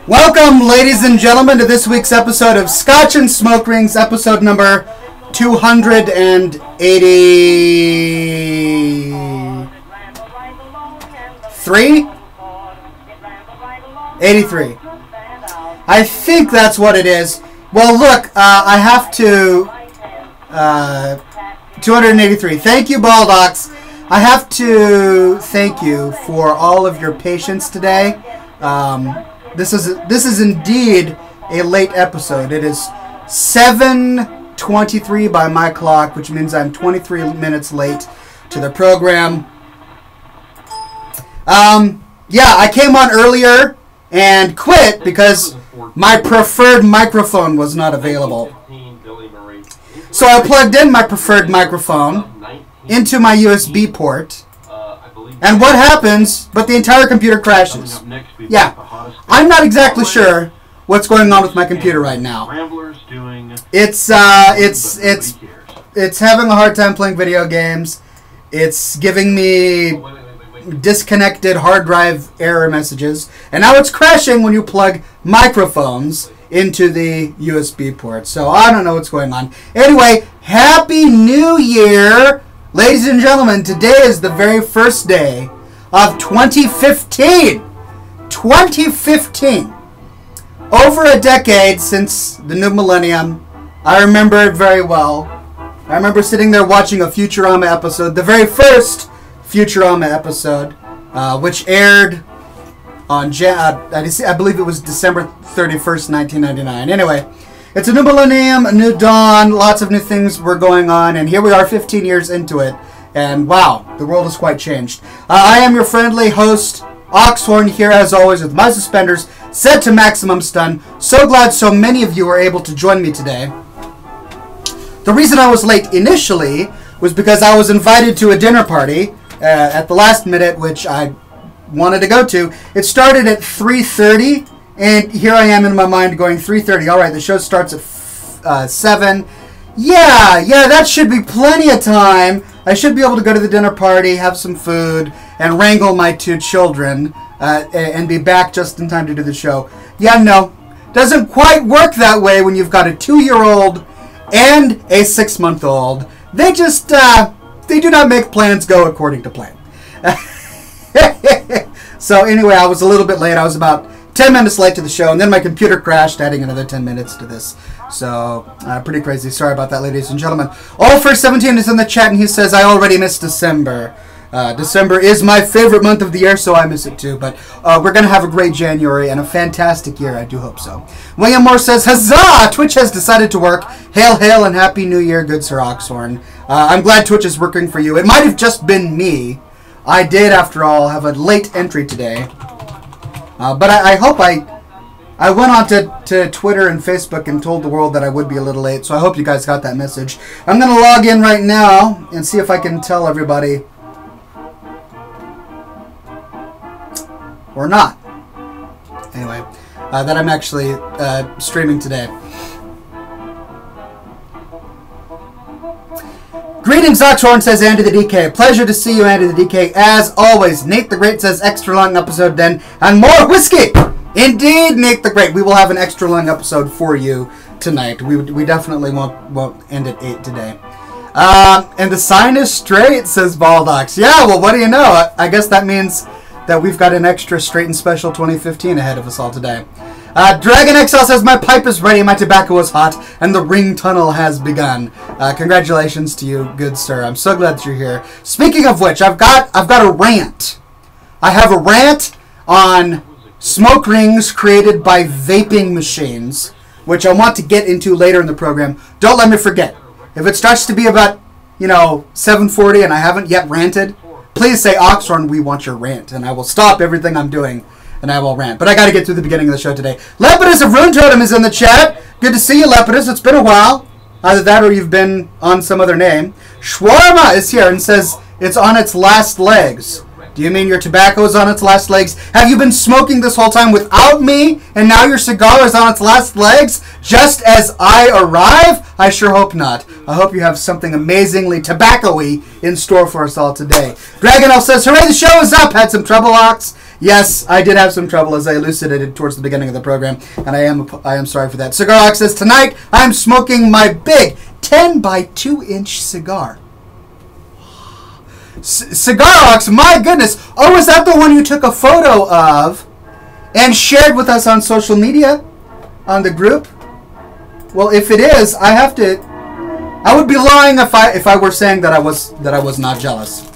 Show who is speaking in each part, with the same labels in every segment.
Speaker 1: Welcome, ladies and gentlemen, to this week's episode of Scotch and Smoke Rings, episode number 283? 83. I think that's what it is. Well, look, I have to... 283. Thank you, Baldox. I have to thank you for all of your patience today. This is indeed a late episode. It is 7:23 by my clock, which means I'm 23 minutes late to the program. Yeah, I came on earlier and quit because my preferred microphone was not available. So I plugged in my preferred microphone into my USB port. And what happens, but the entire computer crashes. Yeah, I'm not exactly sure what's going on with my computer right now. It's having a hard time playing video games. It's giving me disconnected hard drive error messages. And now it's crashing when you plug microphones into the USB port. So I don't know what's going on. Anyway, Happy New Year! Ladies and gentlemen, today is the very first day of 2015. 2015. Over a decade since the new millennium. I remember it very well. I remember sitting there watching a Futurama episode, the very first Futurama episode, which aired on, I believe it was December 31st, 1999. Anyway, it's a new millennium, a new dawn, lots of new things were going on, and here we are 15 years into it, and wow, the world has quite changed. I am your friendly host, Oxhorn, here as always with my suspenders set to maximum stun. So glad so many of you were able to join me today. The reason I was late initially was because I was invited to a dinner party at the last minute, which I wanted to go to. It started at 3:30. And here I am in my mind going 3:30. All right, the show starts at 7. Yeah, that should be plenty of time. I should be able to go to the dinner party, have some food, and wrangle my 2 children, and be back just in time to do the show. Yeah, no, doesn't quite work that way when you've got a 2-year-old and a 6-month-old. They just, they do not make plans go according to plan. So anyway, I was a little bit late. I was about 10 minutes late to the show, and then my computer crashed, adding another 10 minutes to this. So, pretty crazy. Sorry about that, ladies and gentlemen. All1st17 is in the chat, and he says, I already missed December. December is my favorite month of the year, so I miss it too. But we're going to have a great January and a fantastic year. I do hope so. William Moore says, huzzah! Twitch has decided to work. Hail, hail, and Happy New Year, good Sir Oxhorn. I'm glad Twitch is working for you. It might have just been me. I did, after all, have a late entry today. But I hope I went on to Twitter and Facebook and told the world that I would be a little late, so I hope you guys got that message. I'm going to log in right now and see if I can tell everybody. Or not. Anyway, that I'm actually streaming today. Greetings, Oxhorn, says Andy the DK. Pleasure to see you, Andy the DK, as always. Nate the Great says extra long episode then, and more whiskey. Indeed, Nate the Great. We will have an extra long episode for you tonight. We definitely won't end at 8 today. And the sign is straight, says Baldox. Yeah, well, what do you know? I guess that means that we've got an extra straight and special 2015 ahead of us all today. Dragon XL says, my pipe is ready, my tobacco is hot, and the ring tunnel has begun. Congratulations to you, good sir. I'm so glad that you're here. Speaking of which, I've got a rant. I have a rant on smoke rings created by vaping machines, which I want to get into later in the program. Don't let me forget. If it starts to be about, 7:40 and I haven't yet ranted, please say, Oxhorn, we want your rant, and I will stop everything I'm doing. And I will rant. But I got to get through the beginning of the show today. Lepidus of Rune Totem is in the chat. Good to see you, Lepidus. It's been a while. Either that or you've been on some other name. Shawarma is here and says it's on its last legs. Do you mean your tobacco is on its last legs? Have you been smoking this whole time without me, and now your cigar is on its last legs, just as I arrive? I sure hope not. I hope you have something amazingly tobacco-y in store for us all today. Dragon Elf says, hooray, the show is up. Had some trouble, Ox. Yes, I did have some trouble, as I elucidated towards the beginning of the program, and I am sorry for that. Cigar Ox says, tonight I'm smoking my big 10 by 2 inch cigar. Cigar Ox, my goodness. Oh, is that the one you took a photo of and shared with us on social media, on the group? Well, if it is, I would be lying if I were saying that I was not jealous.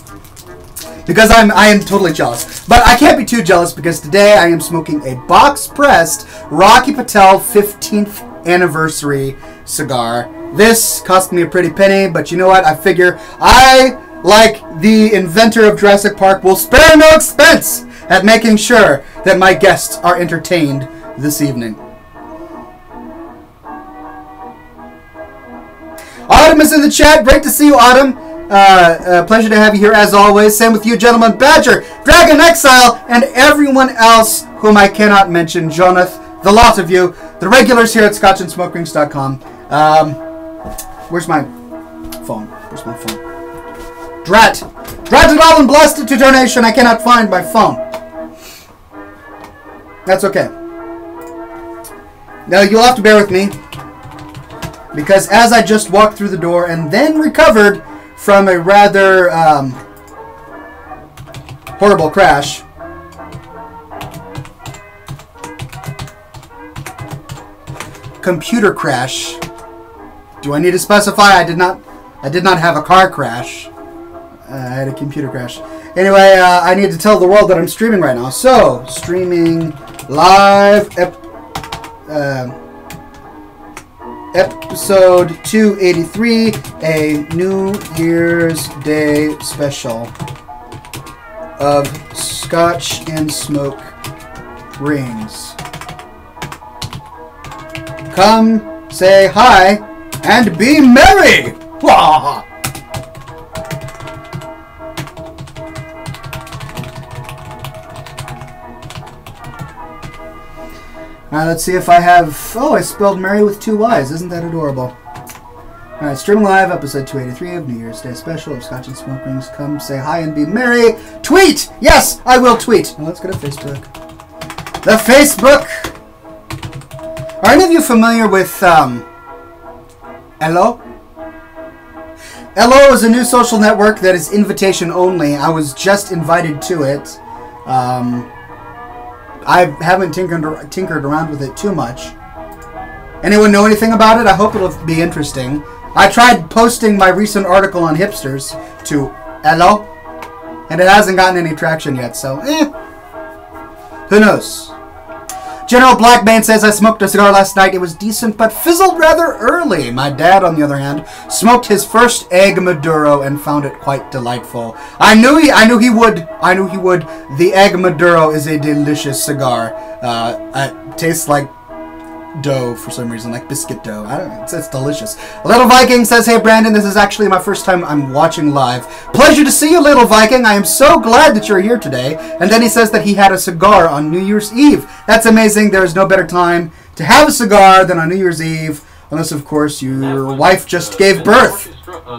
Speaker 1: Because I am totally jealous. But I can't be too jealous because today I am smoking a box-pressed Rocky Patel 15th anniversary cigar. This cost me a pretty penny, but you know what? I figure I, like the inventor of Jurassic Park, will spare no expense at making sure that my guests are entertained this evening. Autumn is in the chat. Great to see you, Autumn. Pleasure to have you here as always. Same with you, gentlemen. Badger, Dragon Exile, and everyone else whom I cannot mention. Jonathan, the lot of you, the regulars here at ScotchandSmokerings.com. Where's my phone? Where's my phone? Drat it all and blessed it to donation. I cannot find my phone. That's okay. Now you'll have to bear with me, because as I just walked through the door and then recovered from a rather horrible crash, computer crash. Do I need to specify? I did not have a car crash. I had a computer crash. Anyway, I need to tell the world that I'm streaming right now. So, streaming live episode 283, a New Year's Day special of Scotch and Smoke Rings. Come say hi and be merry! Wah! Alright, let's see if I have... Oh, I spelled Mary with 2 Y's. Isn't that adorable? Alright, streaming live, episode 283 of New Year's Day special of Scotch and Smoke Rings. Come say hi and be merry. Tweet! Yes, I will tweet. Now let's go to Facebook. The Facebook! Are any of you familiar with, Hello? Hello is a new social network that is invitation only. I was just invited to it. I haven't tinkered around with it too much. Anyone know anything about it? I hope it'll be interesting. I tried posting my recent article on hipsters to Hello, and it hasn't gotten any traction yet, so who knows? General Blackbane says, I smoked a cigar last night. It was decent, but fizzled rather early. My dad, on the other hand, smoked his first egg Maduro and found it quite delightful. I knew he would. The egg Maduro is a delicious cigar. It tastes like dough for some reason, like biscuit dough. I don't know. It's delicious. Little Viking says, hey Brandon, this is actually my first time I'm watching live. Pleasure to see you, Little Viking. I am so glad that you're here today. And then he says that he had a cigar on New Year's Eve. That's amazing. There is no better time to have a cigar than on New Year's Eve, unless of course your wife just gave birth,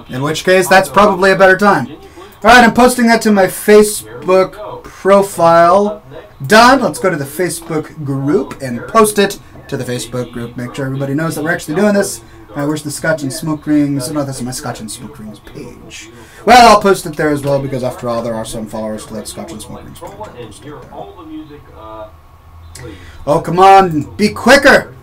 Speaker 1: in which case that's probably a better time. Alright, I'm posting that to my Facebook profile. Done. Let's go to the Facebook group and post it to the Facebook group. Make sure everybody knows that we're actually doing this. Where's the Scotch and Smoke Rings? Oh, no, this is my Scotch and Smoke Rings page. Well, I'll post it there as well, because after all, there are some followers to that Scotch and Smoke Rings page. Oh, come on. Be quicker.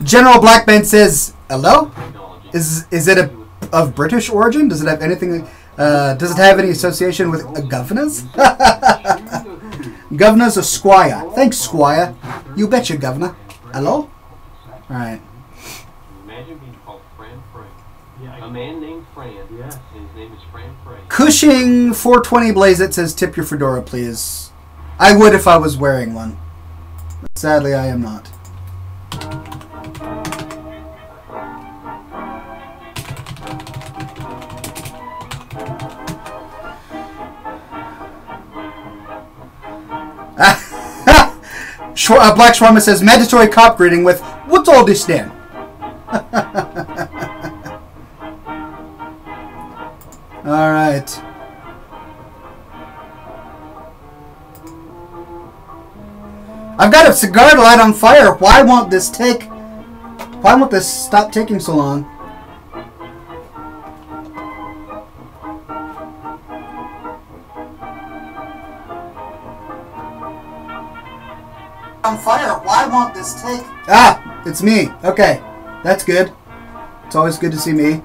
Speaker 1: General Blackman says, hello? Is it of British origin? Does it have anything... does it have any association with governors? Governor's a squire. Thanks, squire. You betcha, governor. Hello? Alright.
Speaker 2: Imagine being called Fran Frank. A man named Fran. Yeah. And his name is Fran Frank.
Speaker 1: Cushing 420 Blaze It says, tip your fedora, please. I would if I was wearing one. But sadly, I am not. Black Shawarma says, mandatory cop greeting with, what's all this then? All right. I've got a cigar to light on fire. Why won't this stop taking so long? On fire. Why won't this take? Ah, it's me. Okay, that's good. It's always good to see me.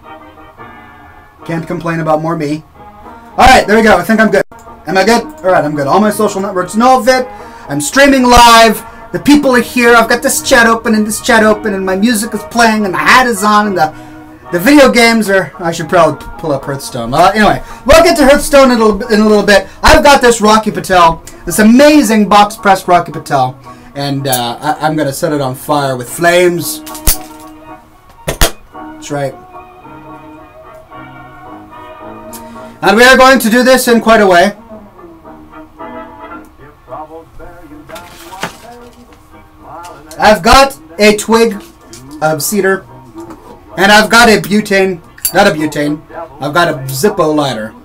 Speaker 1: Can't complain about more me. All right, there we go. I think I'm good. Am I good? All right, I'm good. All my social networks know of it. I'm streaming live. The people are here. I've got this chat open and this chat open, and my music is playing, and the hat is on, and the video games are. I should probably pull up Hearthstone. Anyway, we'll get to Hearthstone in a little bit. I've got this Rocky Patel, this amazing box pressed Rocky Patel, and I'm gonna set it on fire with flames. That's right. And we are going to do this in quite a way. I've got a twig of cedar, and I've got a butane, not a butane, I've got a Zippo lighter.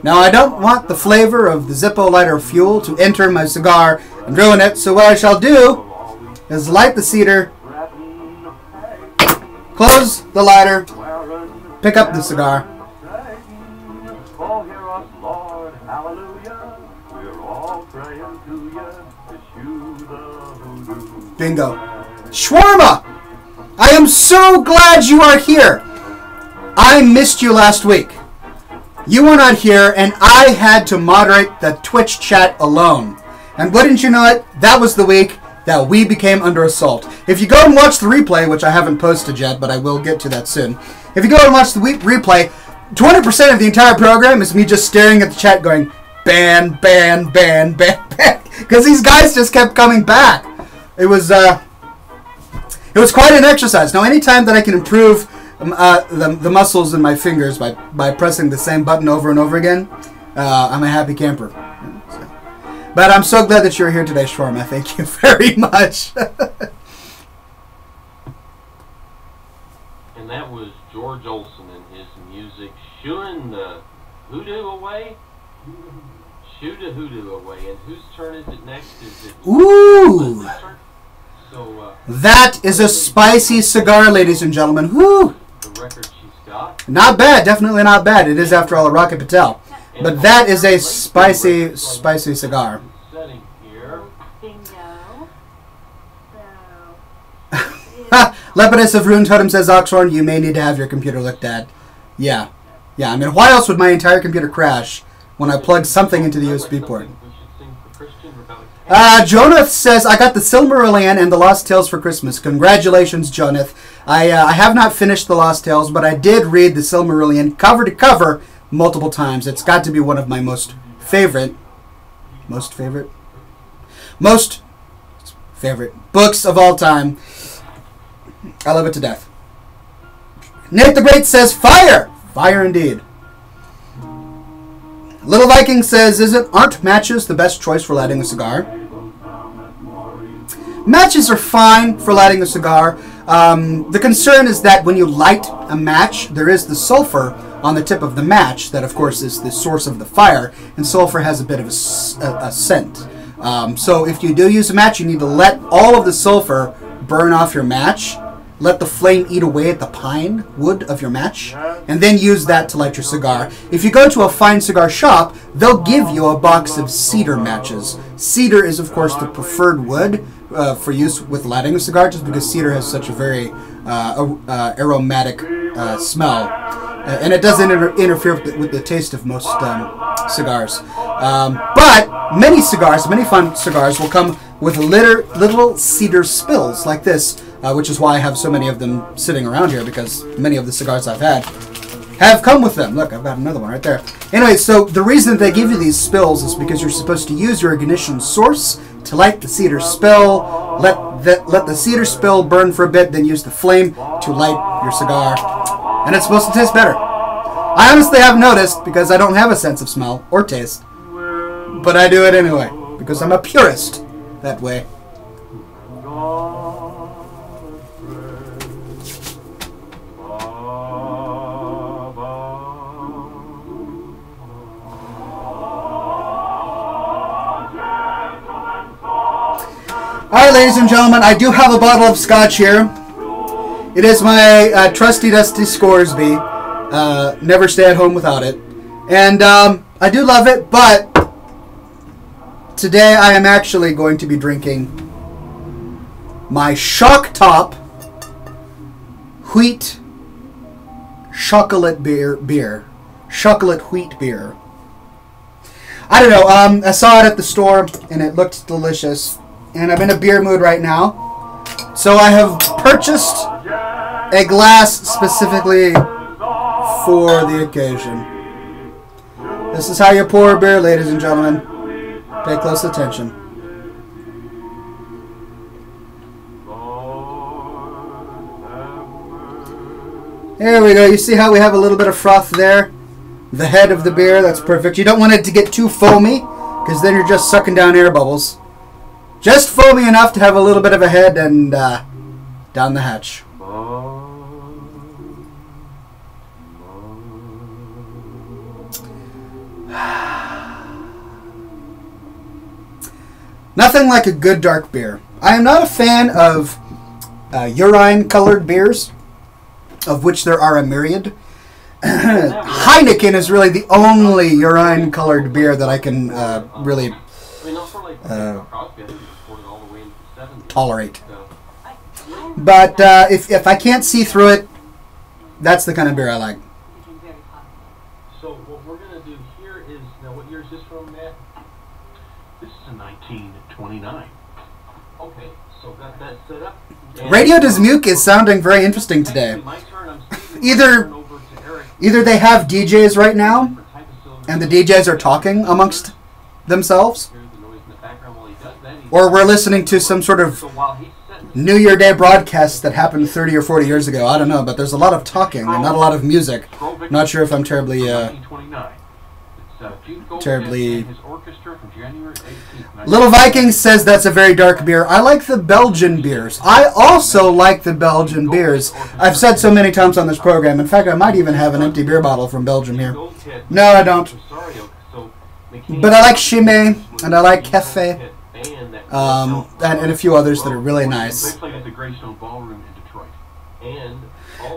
Speaker 1: Now I don't want the flavor of the Zippo lighter fuel to enter my cigar and ruin it, so what I shall do is light the cedar, close the lighter, pick up the cigar. Bingo. Shawarma! I am so glad you are here. I missed you last week. You were not here, and I had to moderate the Twitch chat alone. And wouldn't you know it, that was the week that we became under assault. If you go and watch the replay, which I haven't posted yet, but I will get to that soon. If you go and watch the replay, 20% of the entire program is me just staring at the chat going, ban, ban, ban, ban, ban. Because these guys just kept coming back. It was quite an exercise. Now, anytime that I can improve the muscles in my fingers by pressing the same button over and over again, I'm a happy camper. So. But I'm so glad that you're here today, Shawarma. Thank you very much.
Speaker 2: And that was George Olson and his music, shooing the hoodoo away. Shoo the hoodoo away. And whose turn is it next? Is it?
Speaker 1: Ooh.
Speaker 2: So,
Speaker 1: that is a spicy cigar, ladies and gentlemen. Woo!
Speaker 2: The record she's got.
Speaker 1: Not bad, definitely not bad. It is, after all, a Rocky Patel. But that is a spicy, spicy cigar.
Speaker 2: Setting here.
Speaker 1: Lepidus of Rune Totem says, Oxhorn, you may need to have your computer looked at. Yeah. Yeah, I mean, why else would my entire computer crash when I plug something into the USB port? Jonath says, I got the Silmarillion and the Lost Tales for Christmas. Congratulations, Jonath. I have not finished the Lost Tales, but I did read the Silmarillion cover to cover multiple times. It's got to be one of my most favorite books of all time. I love it to death. Nate the Great says, fire! Fire indeed. Little Viking says, aren't matches the best choice for lighting a cigar? Matches are fine for lighting a cigar. The concern is that when you light a match, there is the sulfur on the tip of the match that, of course, is the source of the fire, and sulfur has a bit of a scent. So if you do use a match, you need to let all of the sulfur burn off your match, let the flame eat away at the pine wood of your match, and then use that to light your cigar. If you go to a fine cigar shop, they'll give you a box of cedar matches. Cedar is, of course, the preferred wood for use with lighting a cigar, just because cedar has such a very aromatic smell. And it doesn't interfere with the taste of most cigars. But many fine cigars will come with little cedar spills like this, which is why I have so many of them sitting around here, because many of the cigars I've had have come with them. Look, I've got another one right there. Anyway, so the reason that they give you these spills is because you're supposed to use your ignition source to light the cedar spill, let the cedar spill burn for a bit, then use the flame to light your cigar, and it's supposed to taste better. I honestly have noticed, because I don't have a sense of smell or taste, but I do it anyway, because I'm a purist that way. Alright, ladies and gentlemen, I do have a bottle of scotch here. It is my trusty dusty Scoresby. Never stay at home without it. And I do love it, but today I am actually going to be drinking my Shock Top Wheat Chocolate beer. Chocolate wheat beer. I don't know, I saw it at the store and it looked delicious. And I'm in a beer mood right now. So I have purchased a glass specifically for the occasion. This is how you pour a beer, ladies and gentlemen. Pay close attention. There we go. You see how we have a little bit of froth there? The head of the beer, that's perfect. You don't want it to get too foamy, because then you're just sucking down air bubbles. Just foamy enough to have a little bit of a head and down the hatch. Nothing like a good dark beer. I am not a fan of urine-colored beers, of which there are a myriad. Heineken is really the only urine-colored beer that I can really tolerate. But if I can't see through it, that's the kind of beer I like.
Speaker 2: So what we're going to do here is, now what year is this from, Matt?
Speaker 3: This is a 1929.
Speaker 2: Okay, so got that set up.
Speaker 1: Radio Dismuke is sounding very interesting today. Either they have DJs right now, and the DJs are talking amongst themselves, or we're listening to some sort of New Year Day broadcast that happened 30 or 40 years ago. I don't know, but there's a lot of talking and not a lot of music. Not sure if I'm terribly Little Viking says that's a very dark beer. I like the Belgian beers. I also like the Belgian beers. I've said so many times on this program. In fact, I might even have an empty beer bottle from Belgium here. No, I don't. But I like Chimay, and I like Cafe, and a few others that are really nice.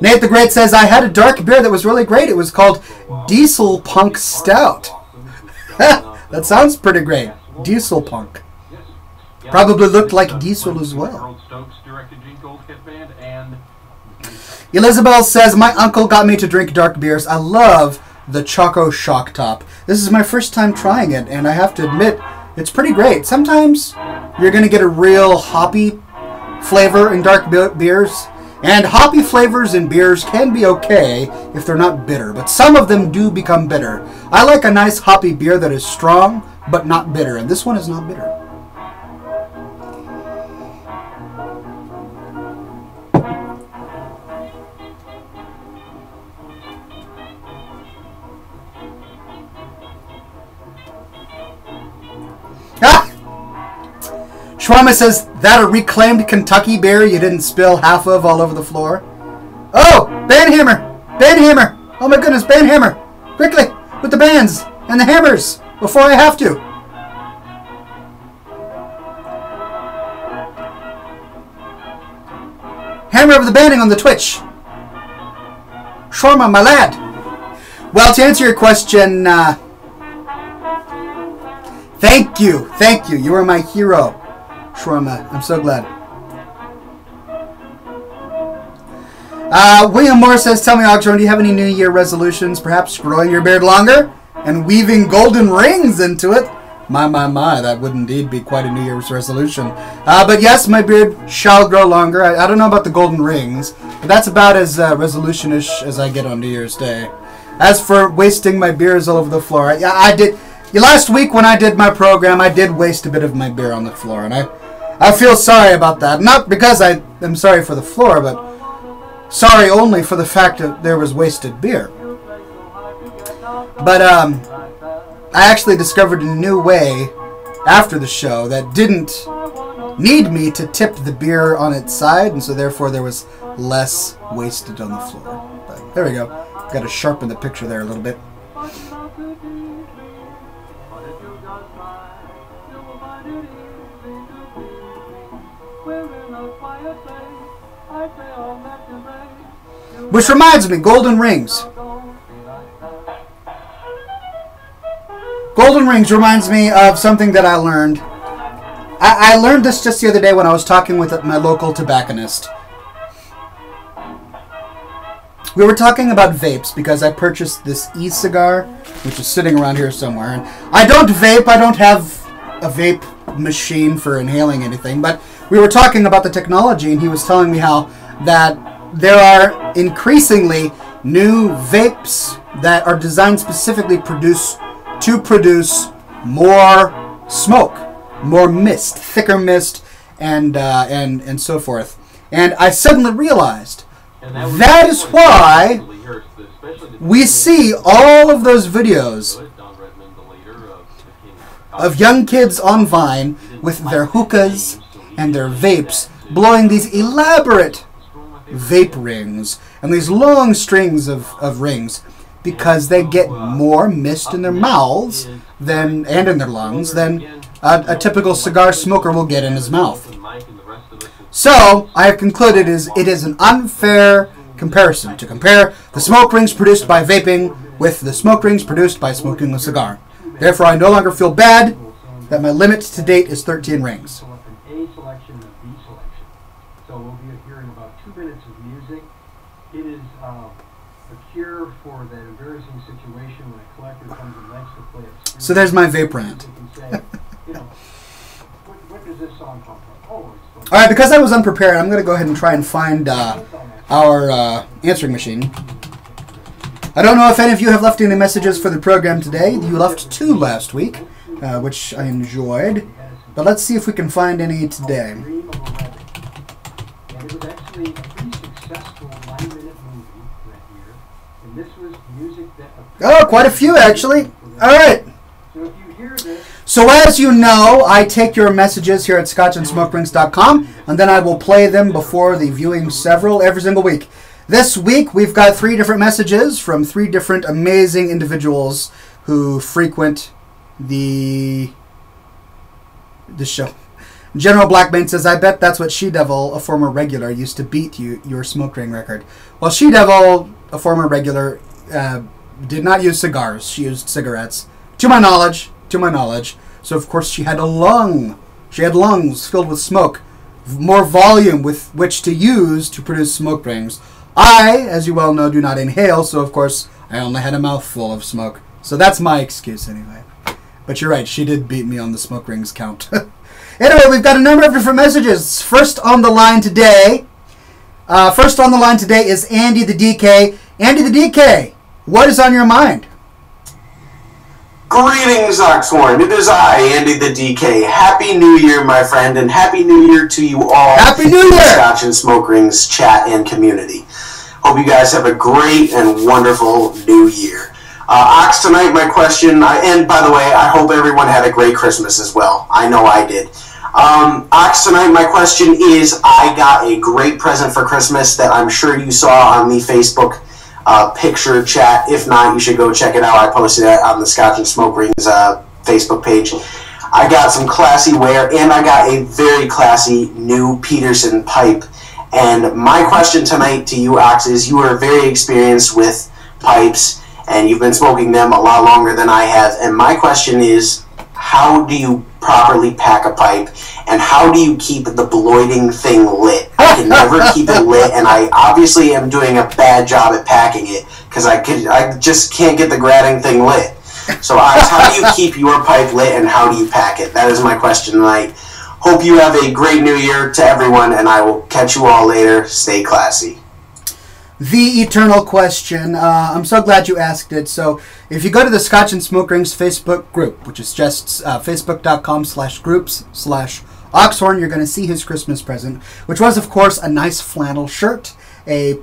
Speaker 1: Nate the Great says, I had a dark beer that was really great. It was called Diesel Punk Stout. That sounds pretty great. Diesel Punk. Probably looked like diesel as well. Elizabeth says, my uncle got me to drink dark beers. I love the Choco Shock Top. This is my first time trying it, and I have to admit, it's pretty great. Sometimes you're going to get a real hoppy flavor in dark beers. And hoppy flavors in beers can be okay if they're not bitter, but some of them do become bitter. I like a nice hoppy beer that is strong, but not bitter, and this one is not bitter. Ah! Shawarma says, that a reclaimed Kentucky beer you didn't spill half of all over the floor? Oh! Bandhammer! Bandhammer! Oh my goodness, Bandhammer! Quickly! With the bands and the hammers! Before I have to! Hammer of the banding on the Twitch! Shawarma, my lad! Well, to answer your question, thank you! Thank you! You are my hero. Shawarma, I'm so glad. William Moore says, tell me, Oxhorn, do you have any New Year resolutions? Perhaps growing your beard longer and weaving golden rings into it? My, that would indeed be quite a New Year's resolution. But yes, my beard shall grow longer. I don't know about the golden rings, but that's about as resolution-ish as I get on New Year's Day. As for wasting my beers all over the floor, I did... Last week when I did my program, I did waste a bit of my beer on the floor, and I feel sorry about that. Not because I am sorry for the floor, but sorry only for the fact that there was wasted beer. But I actually discovered a new way after the show that didn't need me to tip the beer on its side, and so therefore there was less wasted on the floor. But there we go. Got to sharpen the picture there a little bit. Which reminds me, golden rings. Golden rings reminds me of something that I learned. I learned this just the other day when I was talking with my local tobacconist. We were talking about vapes because I purchased this e-cigar, which is sitting around here somewhere. And I don't vape. I don't have a vape machine for inhaling anything. But we were talking about the technology, and he was telling me how that there are increasingly new vapes that are designed specifically to produce more smoke, more mist, thicker mist, and so forth. And I suddenly realized that is why we see all of those videos of young kids on Vine with their hookahs and their vapes blowing these elaborate vape rings and these long strings of rings, because they get more mist in their mouths and in their lungs than a typical cigar smoker will get in his mouth. So I have concluded it is an unfair comparison to compare the smoke rings produced by vaping with the smoke rings produced by smoking a cigar. Therefore, I no longer feel bad that my limit to date is 13 rings.
Speaker 4: So we'll be hearing about 2 minutes of music. It is a cure for that embarrassing situation when a collector comes and likes to play it.
Speaker 1: So there's my vape rant.
Speaker 4: What does this song come from?
Speaker 1: All right, because I was unprepared, I'm going to go ahead and try and find our answering machine. I don't know if any of you have left any messages for the program today. You left 2 last week, which I enjoyed. But let's see if we can find any today.
Speaker 4: It was actually a pretty successful 9-minute movie that year, and this was music that...
Speaker 1: Oh, quite a few, actually. All right.
Speaker 4: So if you hear this...
Speaker 1: So as you know, I take your messages here at scotchandsmokerings.com, and then I will play them before the viewing every single week. This week, we've got 3 different messages from 3 different amazing individuals who frequent the show. General Blackbane says, I bet that's what She-Devil, a former regular, used to beat your smoke ring record. Well, She-Devil, a former regular, did not use cigars. She used cigarettes. To my knowledge. So, of course, she had a lung. She had lungs filled with smoke. More volume with which to use to produce smoke rings. I, as you well know, do not inhale, so, of course, I only had a mouthful of smoke. So that's my excuse, anyway. But you're right, she did beat me on the smoke rings count. Anyway, we've got a number of different messages. First on the line today is Andy the DK. Andy the DK, what is on your mind?
Speaker 5: Greetings, Oxhorn. It is I, Andy the DK. Happy New Year, my friend, and Happy New Year to you all.
Speaker 1: Happy New Year!
Speaker 5: Scotch and Smoke Rings chat and community. Hope you guys have a great and wonderful New Year. Ox, tonight my question, and by the way, I hope everyone had a great Christmas as well. I know I did. Ox, tonight my question is, I got a great present for Christmas that I'm sure you saw on the Facebook picture chat. If not, you should go check it out. I posted it on the Scotch and Smoke Rings Facebook page. I got some classy wear, and I got a very classy new Peterson pipe. And my question tonight to you, Ox, is you are very experienced with pipes, and you've been smoking them a lot longer than I have. And my question is, how do you properly pack a pipe, and how do you keep the bloiding thing lit? I can never keep it lit, and I obviously am doing a bad job at packing it, because I just can't get the gratting thing lit. So, Ox, how do you keep your pipe lit, and how do you pack it? That is my question tonight. Hope you have a great New Year to everyone, and I will catch you all later. Stay classy.
Speaker 1: The eternal question. I'm so glad you asked it. So if you go to the Scotch and Smoke Rings Facebook group, which is just facebook.com/groups/Oxhorn, you're going to see his Christmas present, which was, of course, a nice flannel shirt, a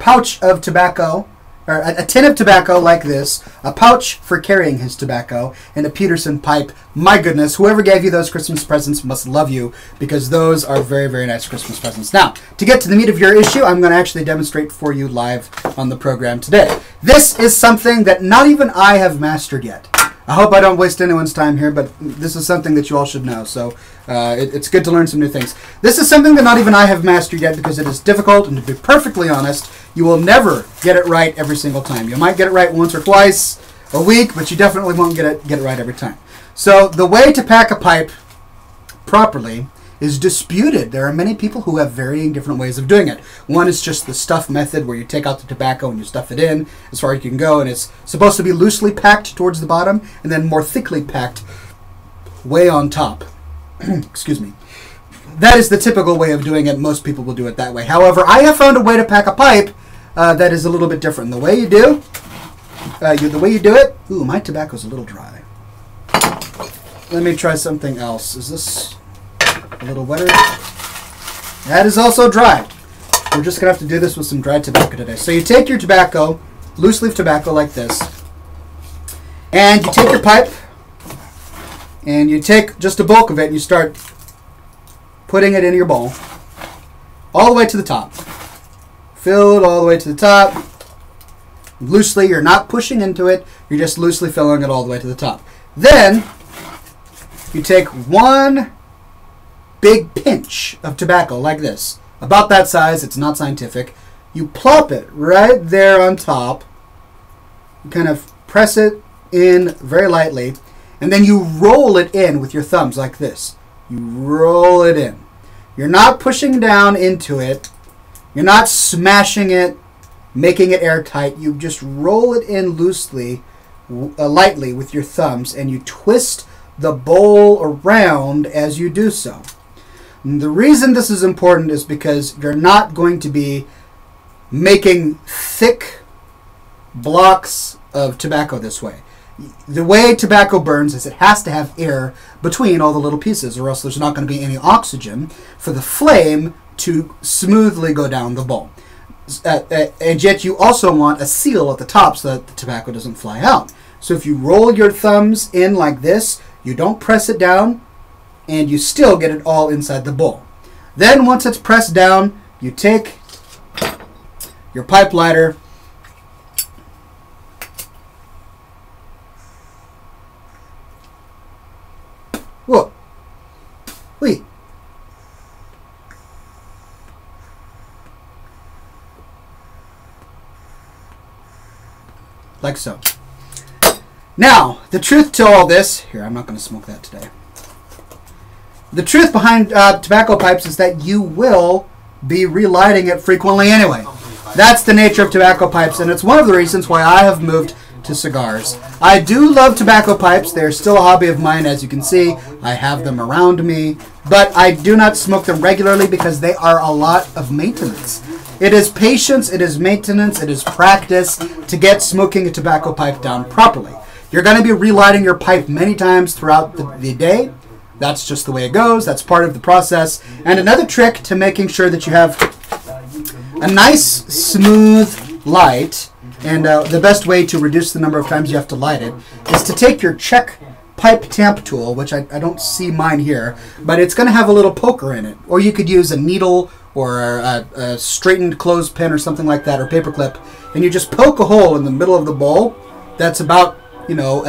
Speaker 1: pouch of tobacco, or a tin of tobacco like this, a pouch for carrying his tobacco, and a Peterson pipe. My goodness, whoever gave you those Christmas presents must love you, because those are very, very nice Christmas presents. Now, to get to the meat of your issue, I'm going to actually demonstrate for you live on the program today. This is something that not even I have mastered yet. I hope I don't waste anyone's time here, but this is something that you all should know. So it's good to learn some new things. This is something that not even I have mastered yet because it is difficult, and to be perfectly honest, you will never get it right every single time. You might get it right once or twice a week, but you definitely won't get it right every time. So the way to pack a pipe properly is disputed. There are many people who have varying different ways of doing it. One is just the stuff method, where you take out the tobacco and you stuff it in as far as you can go, and it's supposed to be loosely packed towards the bottom and then more thickly packed way on top. Excuse me. That is the typical way of doing it. Most people will do it that way. However, I have found a way to pack a pipe that is a little bit different. The way you do it. Ooh, my tobacco's a little dry. Let me try something else. Is this a little wetter? That is also dry. We're just going to have to do this with some dried tobacco today. So you take your tobacco, loose leaf tobacco like this, and you take your pipe, and you take just a bulk of it, and you start putting it in your bowl, all the way to the top. Fill it all the way to the top. Loosely, you're not pushing into it, you're just loosely filling it all the way to the top. Then, you take one big pinch of tobacco like this, about that size. It's not scientific. You plop it right there on top. You kind of press it in very lightly, and then you roll it in with your thumbs like this. You roll it in. You're not pushing down into it. You're not smashing it, making it airtight. You just roll it in loosely, lightly with your thumbs, and you twist the bowl around as you do so. And the reason this is important is because you're not going to be making thick blocks of tobacco this way. The way tobacco burns is it has to have air between all the little pieces, or else there's not going to be any oxygen for the flame to smoothly go down the bowl. And yet you also want a seal at the top so that the tobacco doesn't fly out. So if you roll your thumbs in like this, you don't press it down, and you still get it all inside the bowl. Then once it's pressed down, you take your pipe lighter, whoa, wait, like so. Now, the truth to all this, here, I'm not going to smoke that today. The truth behind tobacco pipes is that you will be relighting it frequently anyway. That's the nature of tobacco pipes, and it's one of the reasons why I have moved to cigars. I do love tobacco pipes. They're still a hobby of mine, as you can see. I have them around me, but I do not smoke them regularly because they are a lot of maintenance. It is patience, it is maintenance, it is practice to get smoking a tobacco pipe down properly. You're going to be relighting your pipe many times throughout the day. That's just the way it goes. That's part of the process. And another trick to making sure that you have a nice, smooth light, and the best way to reduce the number of times you have to light it, is to take your check pipe tamp tool, which I don't see mine here, but it's going to have a little poker in it. Or you could use a needle or a straightened clothespin or something like that, or paper clip, and you just poke a hole in the middle of the bowl that's about, you know,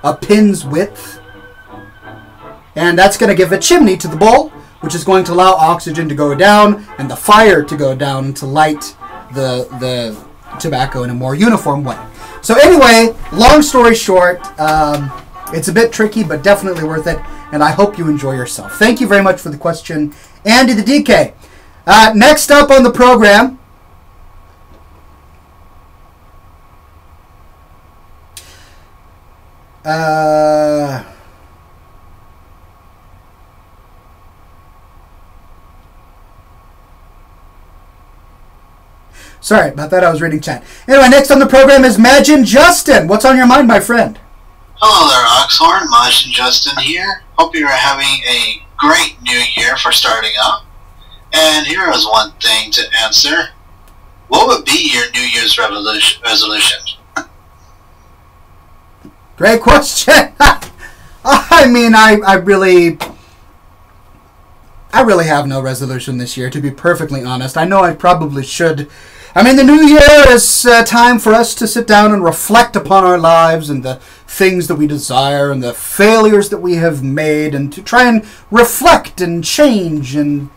Speaker 1: a pin's width. And that's going to give a chimney to the bowl, which is going to allow oxygen to go down and the fire to go down to light the tobacco in a more uniform way. So anyway, long story short, it's a bit tricky, but definitely worth it, and I hope you enjoy yourself. Thank you very much for the question, Andy the DK. Next up on the program, sorry about that, I was reading chat. Anyway, next on the program is Majin Justin. What's on your mind, my friend?
Speaker 6: Hello there, Oxhorn. Majin Justin here. Hope you're having a great new year for starting up. And here is one thing to answer. What would be your New Year's resolution?
Speaker 1: Great question. I mean, I really have no resolution this year, to be perfectly honest. I know I probably should I mean, the new year is time for us to sit down and reflect upon our lives and the things that we desire and the failures that we have made, and to try and reflect and change and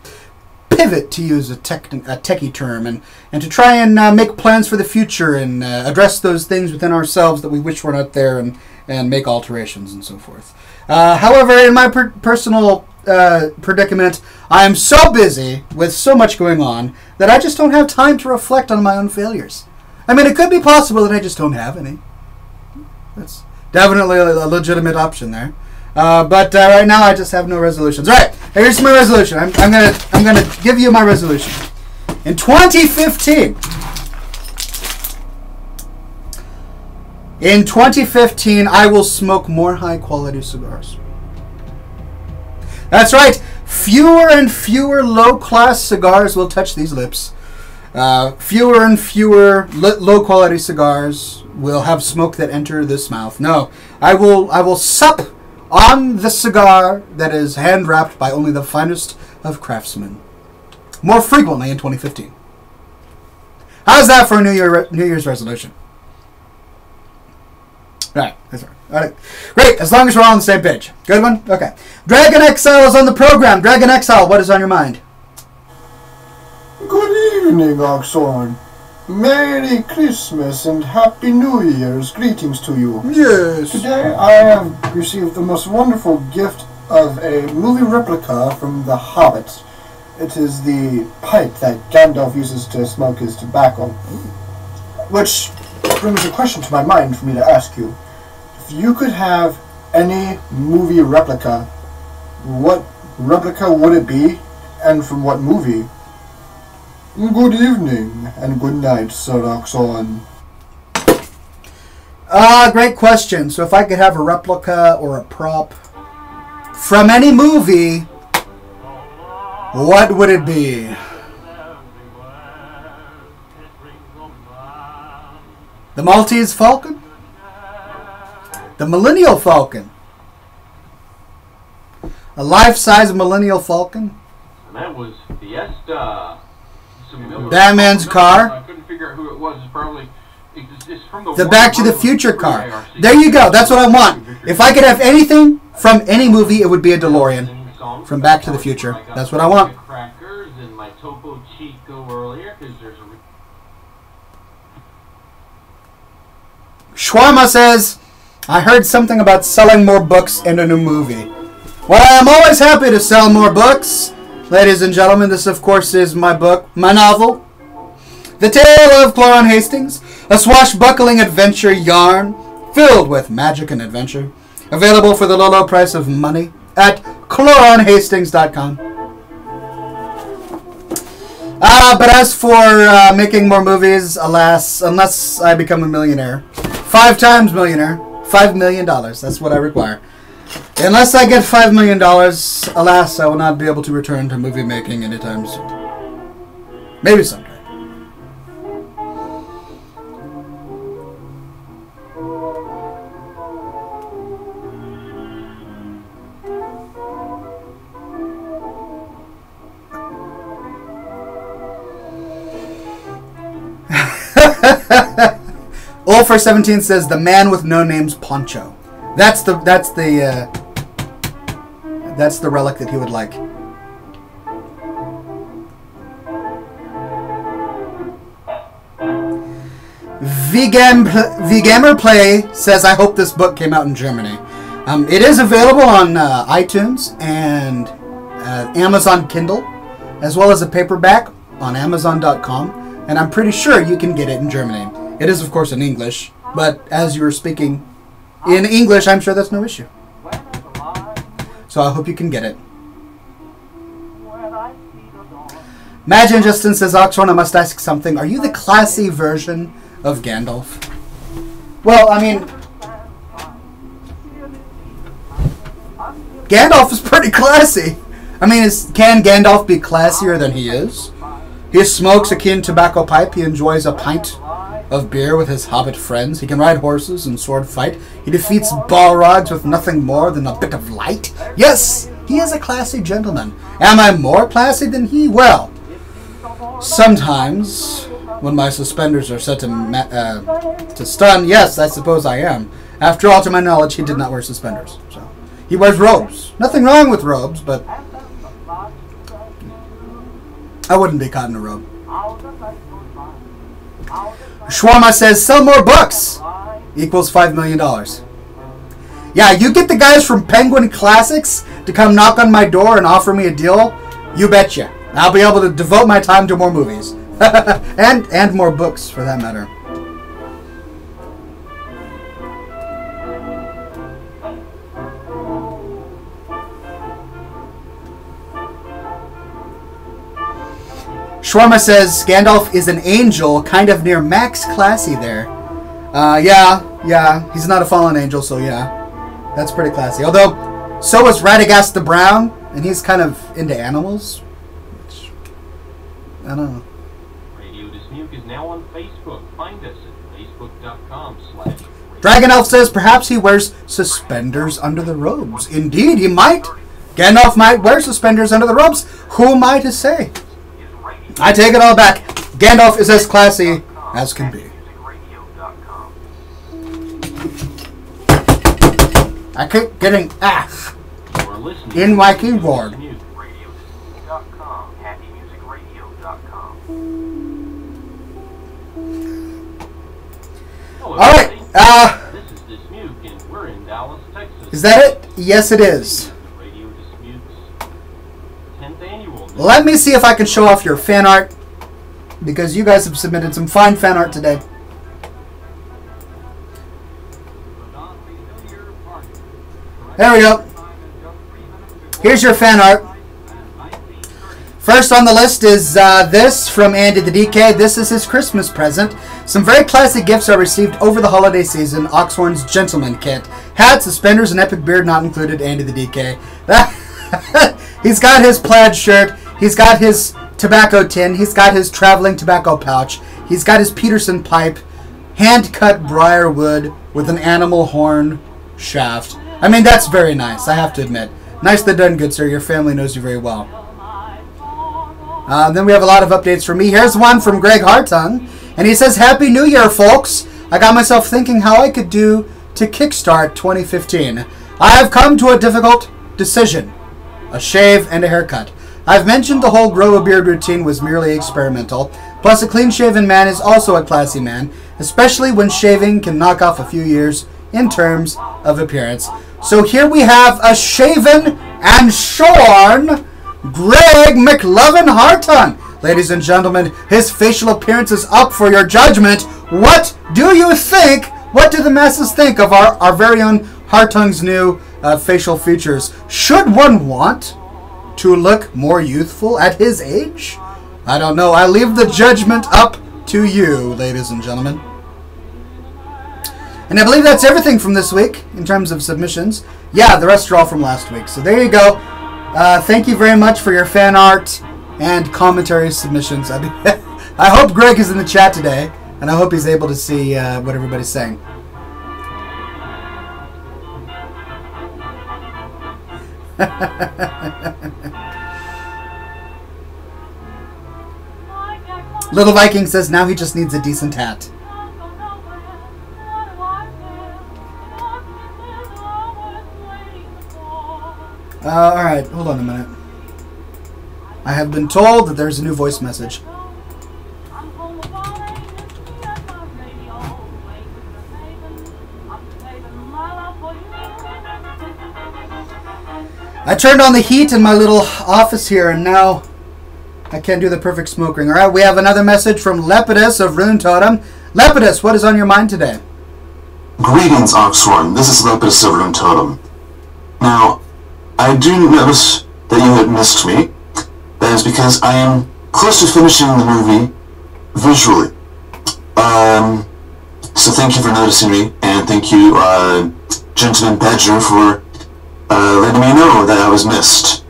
Speaker 1: pivot, to use a techie term, and to try and make plans for the future and address those things within ourselves that we wish were not there, and make alterations and so forth. However, in my personal predicament, I am so busy with so much going on that I just don't have time to reflect on my own failures. I mean, it could be possible that I just don't have any. That's definitely a legitimate option there. But right now, I just have no resolutions. All right, here's my resolution. I'm gonna give you my resolution. In 2015, I will smoke more high-quality cigars. That's right. Fewer and fewer low-class cigars will touch these lips. Fewer and fewer low-quality cigars will have smoke that enter this mouth. No, I will sup on the cigar that is hand-wrapped by only the finest of craftsmen more frequently in 2015. How's that for a New Year's resolution? Alright, that's right. Alright. Great, as long as we're all on the same page. Good one? Okay. Dragon Exile is on the program. Dragon Exile, what is on your mind?
Speaker 7: Good evening, Oxhorn. Merry Christmas and Happy New Year's. Greetings to you.
Speaker 1: Yes.
Speaker 7: Today I have received the most wonderful gift of a movie replica from The Hobbit. It is the pipe that Gandalf uses to smoke his tobacco. Which brings a question to my mind for me to ask you. If you could have any movie replica, what replica would it be, and from what movie? Good evening, and good night, Sir Oxhorn.
Speaker 1: Great question. So if I could have a replica or a prop from any movie, what would it be? The Maltese Falcon? The Millennial Falcon? A life-size Millennial Falcon?
Speaker 2: And that was Fiesta.
Speaker 1: Batman's car?
Speaker 2: I couldn't figure out who it was. It's probably it's from
Speaker 1: the Back to the Future car. There you go. That's what I want. If I could have anything from any movie, it would be a DeLorean from Back to the Future. That's what I want.
Speaker 2: Crackers and my Topo Chico earlier, because there's a
Speaker 1: Shawarma says, I heard something about selling more books in a new movie. Well, I'm always happy to sell more books. Ladies and gentlemen, this of course is my book, my novel, The Tale of Cloran Hastings, a swashbuckling adventure yarn filled with magic and adventure. Available for the low price of money at cloranhastings.com. But as for making more movies, alas, unless I become a millionaire, 5 times millionaire, $5 million, that's what I require. Unless I get $5 million, alas, I will not be able to return to movie making anytime soon. Maybe someday. Ulfer17 says the man with no name's poncho. That's the relic that he would like. Vgamer Play says, I hope this book came out in Germany. It is available on iTunes and Amazon Kindle, as well as a paperback on Amazon.com, and I'm pretty sure you can get it in Germany. It is, of course, in English, but as you were speaking in English, I'm sure that's no issue. So I hope you can get it. Imagine Justin says, Oxhorn, I must ask something. Are you the classy version of Gandalf? Well, I mean, Gandalf is pretty classy. I mean, can Gandalf be classier than he is? He smokes a keen tobacco pipe. He enjoys a pint of beer with his hobbit friends. He can ride horses and sword fight. He defeats Balrogs with nothing more than a bit of light. Yes, he is a classy gentleman. Am I more classy than he? Well, sometimes when my suspenders are set to stun. Yes, I suppose I am. After all, to my knowledge, he did not wear suspenders. So he wears robes. Nothing wrong with robes, but I wouldn't be caught in a robe. Shawarma says, sell more books equals $5 million. Yeah, you get the guys from Penguin Classics to come knock on my door and offer me a deal, you betcha. I'll be able to devote my time to more movies. and more books, for that matter. Shawarma says, Gandalf is an angel, kind of near Max Classy there. Yeah, he's not a fallen angel, so yeah. That's pretty classy. Although, so is Radagast the Brown, and he's kind of into animals. Which, I don't know.
Speaker 2: Radio Dismuke is now on Facebook. Find us at facebook.com/.
Speaker 1: Dragon Elf says, perhaps he wears suspenders under the robes. Indeed, he might. Gandalf might wear suspenders under the robes. Who am I to say? I take it all back. Gandalf is as classy as can be. I keep getting ass in my keyboard. Alright,
Speaker 2: This is Dismuke, and we're in Dallas, Texas.
Speaker 1: Is that it? Yes, it is.
Speaker 2: Radio Dismuke's 10th annual.
Speaker 1: Let me see if I can show off your fan art, because you guys have submitted some fine fan art today. There we go. Here's your fan art. First on the list is this from Andy the DK. This is his Christmas present. Some very classic gifts are received over the holiday season. Oxhorn's Gentleman Kit. Hat, suspenders, and epic beard not included. Andy the DK. He's got his plaid shirt. He's got his tobacco tin. He's got his traveling tobacco pouch. He's got his Peterson pipe. Hand-cut briar wood with an animal horn shaft. I mean, that's very nice, I have to admit. Nicely done, good sir. Your family knows you very well. Then we have a lot of updates from me. Here's one from Greg Hartung. And he says, Happy New Year, folks. I got myself thinking how I could do to kickstart 2015. I have come to a difficult decision. A shave and a haircut. I've mentioned the whole grow a beard routine was merely experimental. Plus, a clean-shaven man is also a classy man, especially when shaving can knock off a few years in terms of appearance. So here we have a shaven and shorn Greg McLovin Hartung. Ladies and gentlemen, his facial appearance is up for your judgment. What do you think? What do the masses think of our very own Hartung's new facial features? Should one want to look more youthful at his age? I don't know. I leave the judgment up to you, ladies and gentlemen. And I believe that's everything from this week in terms of submissions. Yeah, the rest are all from last week. So there you go. Thank you very much for your fan art and commentary submissions. I hope Greg is in the chat today, and I hope he's able to see what everybody's saying. Little Viking says now he just needs a decent hat. Alright, hold on a minute. I have been told that there's a new voice message. I turned on the heat in my little office here, and now I can't do the perfect smoke ring. Alright, we have another message from Lepidus of Rune Totem. Lepidus, what is on your mind today?
Speaker 8: Greetings, Oxhorn. This is Lepidus of Rune Totem. Now, I do notice that you had missed me. That is because I am close to finishing the movie visually. So thank you for noticing me, and thank you, Gentleman Badger, for letting me know that I was missed.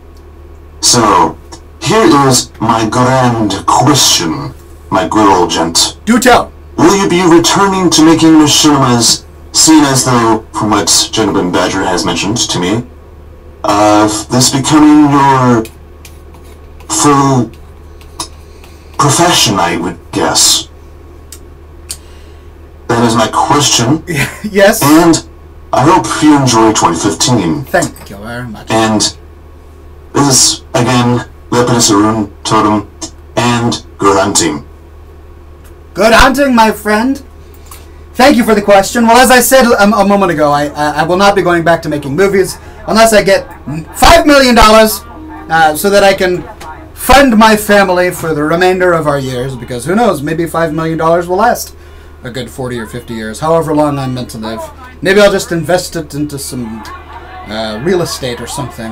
Speaker 8: So, here is my grand question, my good old gent.
Speaker 1: Do tell.
Speaker 8: Will you be returning to making machinimas, seeing as though, from what Gentleman Badger has mentioned to me, this becoming your full profession, I would guess? that is my question.
Speaker 1: Yes.
Speaker 8: And I hope you enjoy 2015.
Speaker 1: Thank you very much.
Speaker 8: And this is, again, Lepidus Arun Totem, and good hunting.
Speaker 1: Good hunting, my friend. Thank you for the question. Well, as I said a moment ago, I will not be going back to making movies unless I get $5 million so that I can fund my family for the remainder of our years, because who knows, maybe $5 million will last a good 40 or 50 years, however long I'm meant to live. Maybe I'll just invest it into some real estate or something.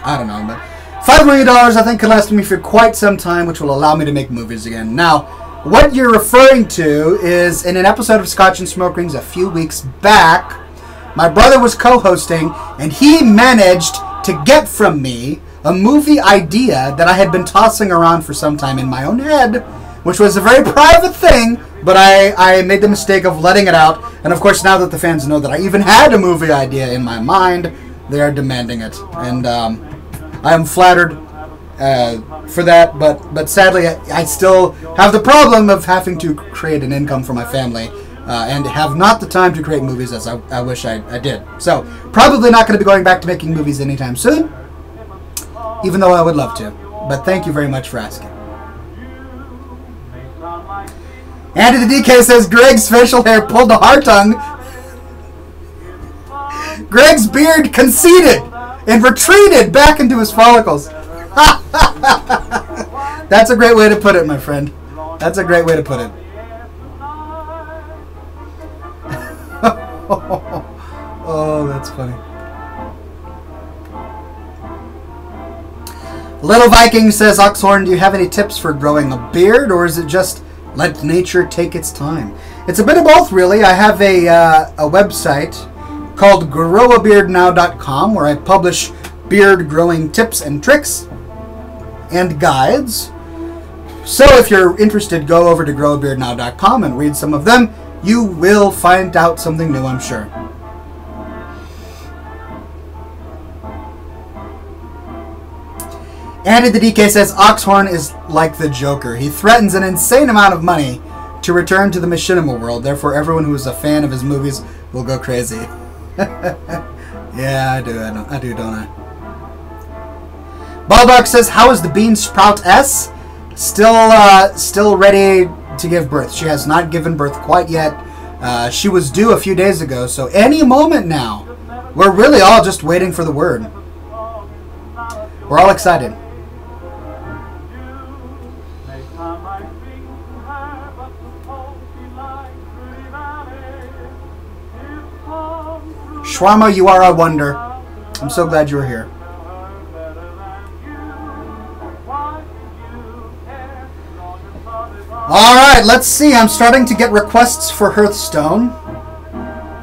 Speaker 1: I don't know, but $5 million I think could last me for quite some time, which will allow me to make movies again. Now, what you're referring to is in an episode of Scotch and Smoke Rings a few weeks back, my brother was co-hosting, and he managed to get from me a movie idea that I had been tossing around for some time in my own head, which was a very private thing, but I made the mistake of letting it out. And of course, now that the fans know that I even had a movie idea in my mind, they are demanding it. And I am flattered for that, but sadly, I still have the problem of having to create an income for my family and have not the time to create movies as I wish I did. So, probably not going to be going back to making movies anytime soon, even though I would love to. But thank you very much for asking. Andy the DK says Greg's facial hair pulled a Hartung. Greg's beard conceded and retreated back into his follicles. That's a great way to put it, my friend. That's a great way to put it. Oh, that's funny. Little Viking says, Oxhorn, do you have any tips for growing a beard, or is it just let nature take its time? It's a bit of both, really. I have a website called growabeardnow.com where I publish beard growing tips and tricks and guides. So if you're interested, go over to growabeardnow.com and read some of them. You will find out something new, I'm sure. Andy the DK says Oxhorn is like the Joker. He threatens an insane amount of money to return to the machinima world. Therefore, everyone who is a fan of his movies will go crazy. Yeah, I do, don't I? Baldock says, how is the Bean Sprout S? Still ready to give birth. She has not given birth quite yet. She was due a few days ago, so any moment now. We're really all just waiting for the word. We're all excited. Shwarma, you are a wonder. I'm so glad you're here. Alright, let's see. I'm starting to get requests for Hearthstone.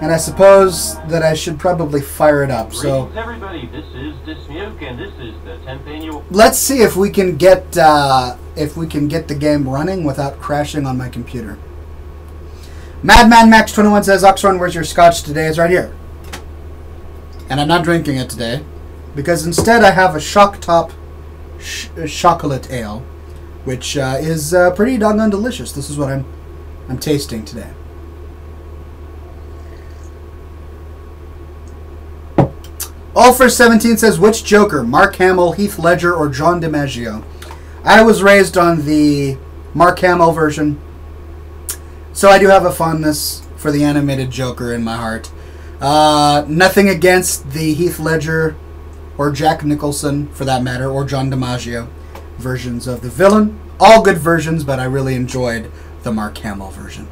Speaker 1: And I suppose that I should probably fire it up. So,
Speaker 2: greetings, everybody. This is Dismuke, and this is the 10th annual.
Speaker 1: Let's see if we can get the game running without crashing on my computer. Madman Max 21 says, Oxhorn, where's your scotch today? It's right here. And I'm not drinking it today because instead I have a Shock Top chocolate ale, which is pretty doggone delicious. This is what I'm tasting today. Ulfer17 says, which Joker, Mark Hamill, Heath Ledger, or John DiMaggio? I was raised on the Mark Hamill version, so I do have a fondness for the animated Joker in my heart. Nothing against the Heath Ledger or Jack Nicholson, for that matter, or John DiMaggio versions of the villain. All good versions, but I really enjoyed the Mark Hamill version.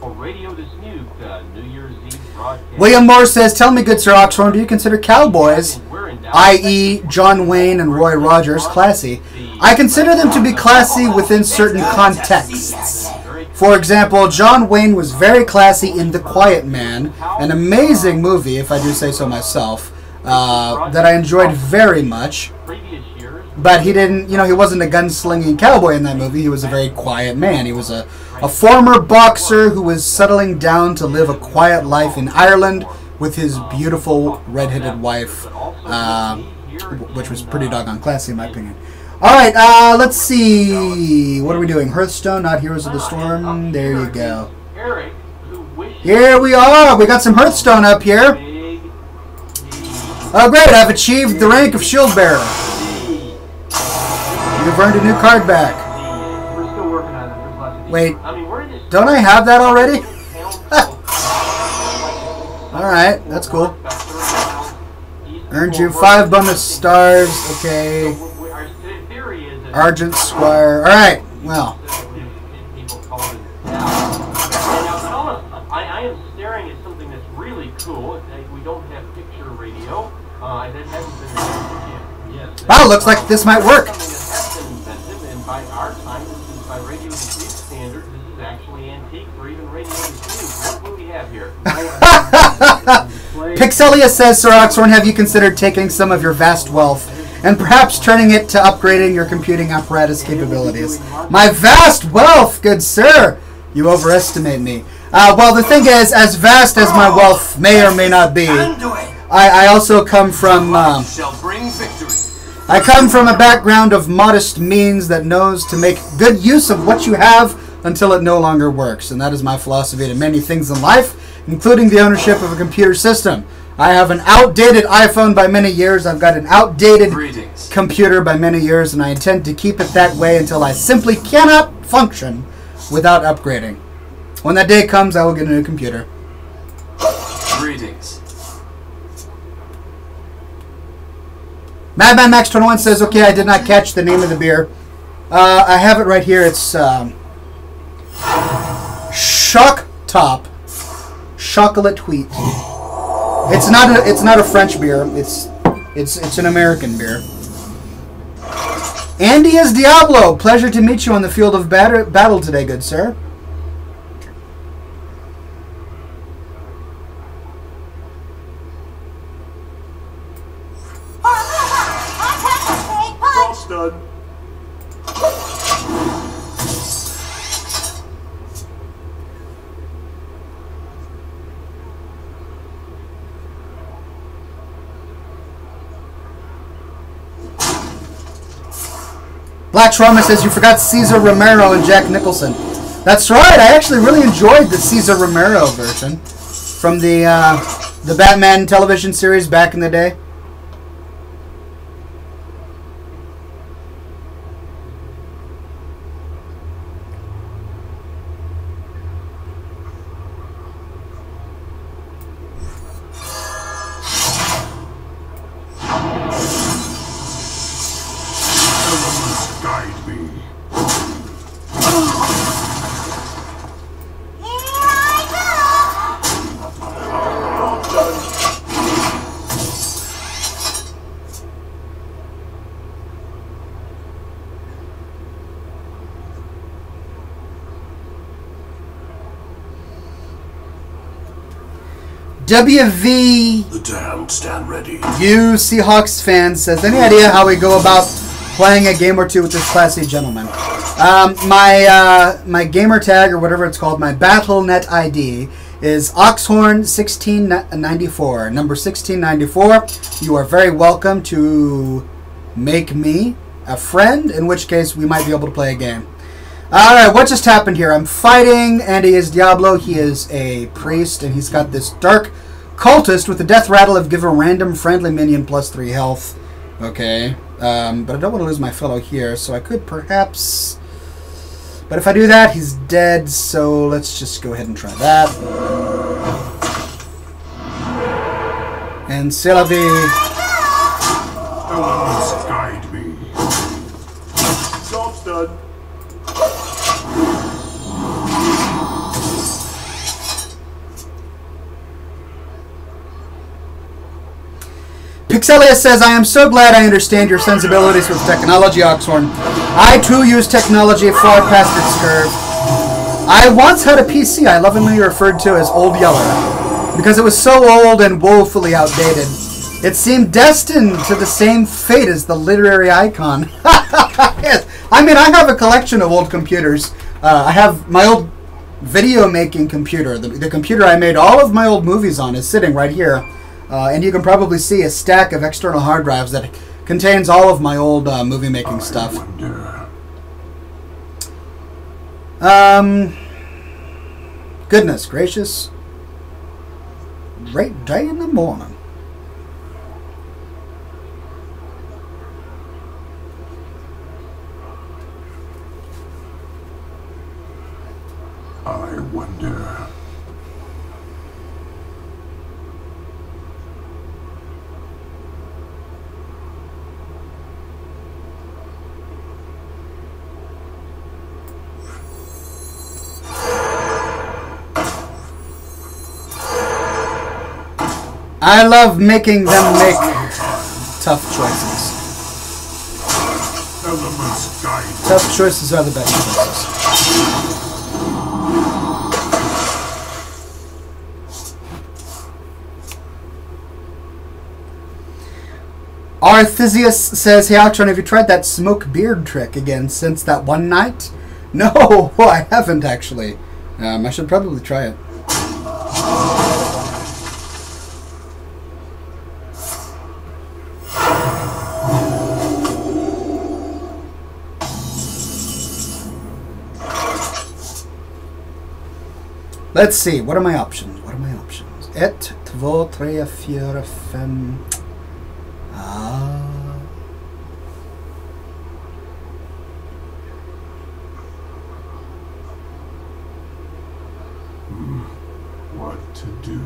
Speaker 2: Radio Dismuke, New Year's Eve broadcast.
Speaker 1: William Moore says, tell me, good Sir Oxhorn, do you consider cowboys, i.e. John Wayne and Roy Rogers, classy? I consider them to be classy within certain contexts. For example, John Wayne was very classy in The Quiet Man, an amazing movie, if I do say so myself, that I enjoyed very much. But he didn't, he wasn't a gunslinging cowboy in that movie. He was a very quiet man. He was a former boxer who was settling down to live a quiet life in Ireland with his beautiful red-headed wife, which was pretty doggone classy in my opinion. Alright, let's see. What are we doing? Hearthstone, not Heroes of the Storm. There you go.
Speaker 2: Eric, who wishes
Speaker 1: Here we are. We got some Hearthstone up here.
Speaker 2: big
Speaker 1: Oh, great. I've achieved the rank of Shield Bearer. You've earned a new card back.
Speaker 4: We're still working on it. There's lots of
Speaker 1: Wait,
Speaker 2: I mean, we're just
Speaker 1: don't I have that already? Alright, that's cool. Earned you 5 bonus stars. Okay.
Speaker 2: Our theory is that
Speaker 1: Argent Squire. Alright, well.
Speaker 2: people call it I am staring at something that's really cool. We don't have picture radio. That hasn't been invented yet. Yes.
Speaker 1: Wow, looks like this might work.
Speaker 2: Something that has been invented, and by our time, this is by radio machine standards, this is actually antique for even radio machines. What do we have here?
Speaker 1: Pixelia says, Sir Oxhorn, have you considered taking some of your vast wealth and perhaps turning it to upgrading your computing apparatus capabilities? My vast wealth, good sir! You overestimate me. Well, the thing is, as vast as my wealth may or may not be, I also come from... I come from a background of modest means that knows to make good use of what you have until it no longer works. And that is my philosophy to many things in life, including the ownership of a computer system. I have an outdated iPhone by many years. I've got an outdated computer by many years, and I intend to keep it that way until I simply cannot function without upgrading. When that day comes, I will get a new computer.
Speaker 8: Greetings.
Speaker 1: Madman Max 21 says, okay, I did not catch the name of the beer. I have it right here. It's Shock Top Chocolate Wheat. It's not a French beer. It's an American beer. Andy is Diablo. Pleasure to meet you on the field of battle today, good sir.
Speaker 8: Done.
Speaker 1: Black Trauma says you forgot Cesar Romero and Jack Nicholson. That's right. I actually really enjoyed the Cesar Romero version from the Batman television series back in the day. WV
Speaker 9: The damned stand ready.
Speaker 1: You Seahawks fans says, any idea how we go about playing a game or two with this classy gentleman? My gamer tag, or whatever it's called, my BattleNet ID is Oxhorn 1694, number 1694. You are very welcome to make me a friend, in which case we might be able to play a game. Alright, what just happened here? I'm fighting Andy is Diablo. He is a priest, and he's got this dark cultist with the death rattle of give a random friendly minion plus 3 health. Okay, but I don't want to lose my fellow here, so I could perhaps... But if I do that, he's dead, so let's just go ahead and try that. And c'est la vie.
Speaker 9: Guide me. Job's done.
Speaker 1: Pixelia says, I am so glad I understand your sensibilities with technology, Oxhorn. I too use technology far past its curve. I once had a PC I lovingly referred to as Old Yeller, because it was so old and woefully outdated. It seemed destined to the same fate as the literary icon. Yes. I mean, I have a collection of old computers. I have my old video making computer. The computer I made all of my old movies on is sitting right here. And you can probably see a stack of external hard drives that Contains all of my old movie making stuff. Goodness gracious. Great day in the morning.
Speaker 9: I wonder.
Speaker 1: I love making them make tough choices.
Speaker 9: Elements guide.
Speaker 1: Tough choices are the best choices. Arthesius says, "Hey Oxhorn, have you tried that smoke beard trick again since that one night?" No, I haven't actually. I should probably try it. Let's see. What are my options? What are my options? 1, 2, 3, 4, 5.
Speaker 9: What to do?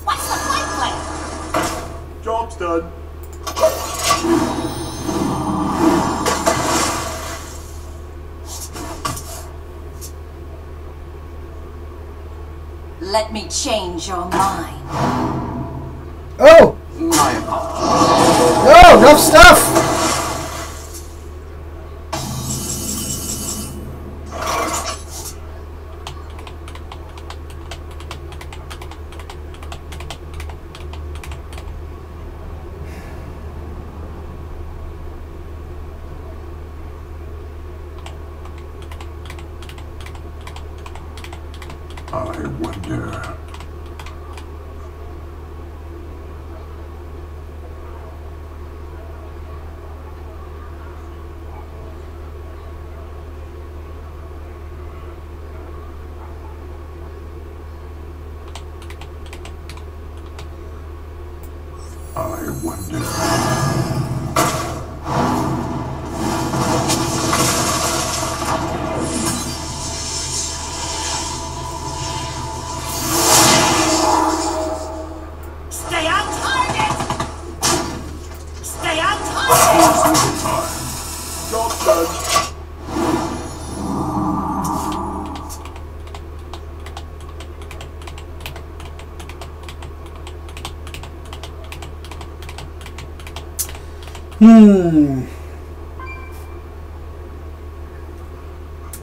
Speaker 10: What's the flight plan?
Speaker 9: Job's done.
Speaker 10: Let me change your mind.
Speaker 1: Oh!
Speaker 10: My apologies.
Speaker 1: Oh, rough stuff!
Speaker 9: I wonder. I wonder.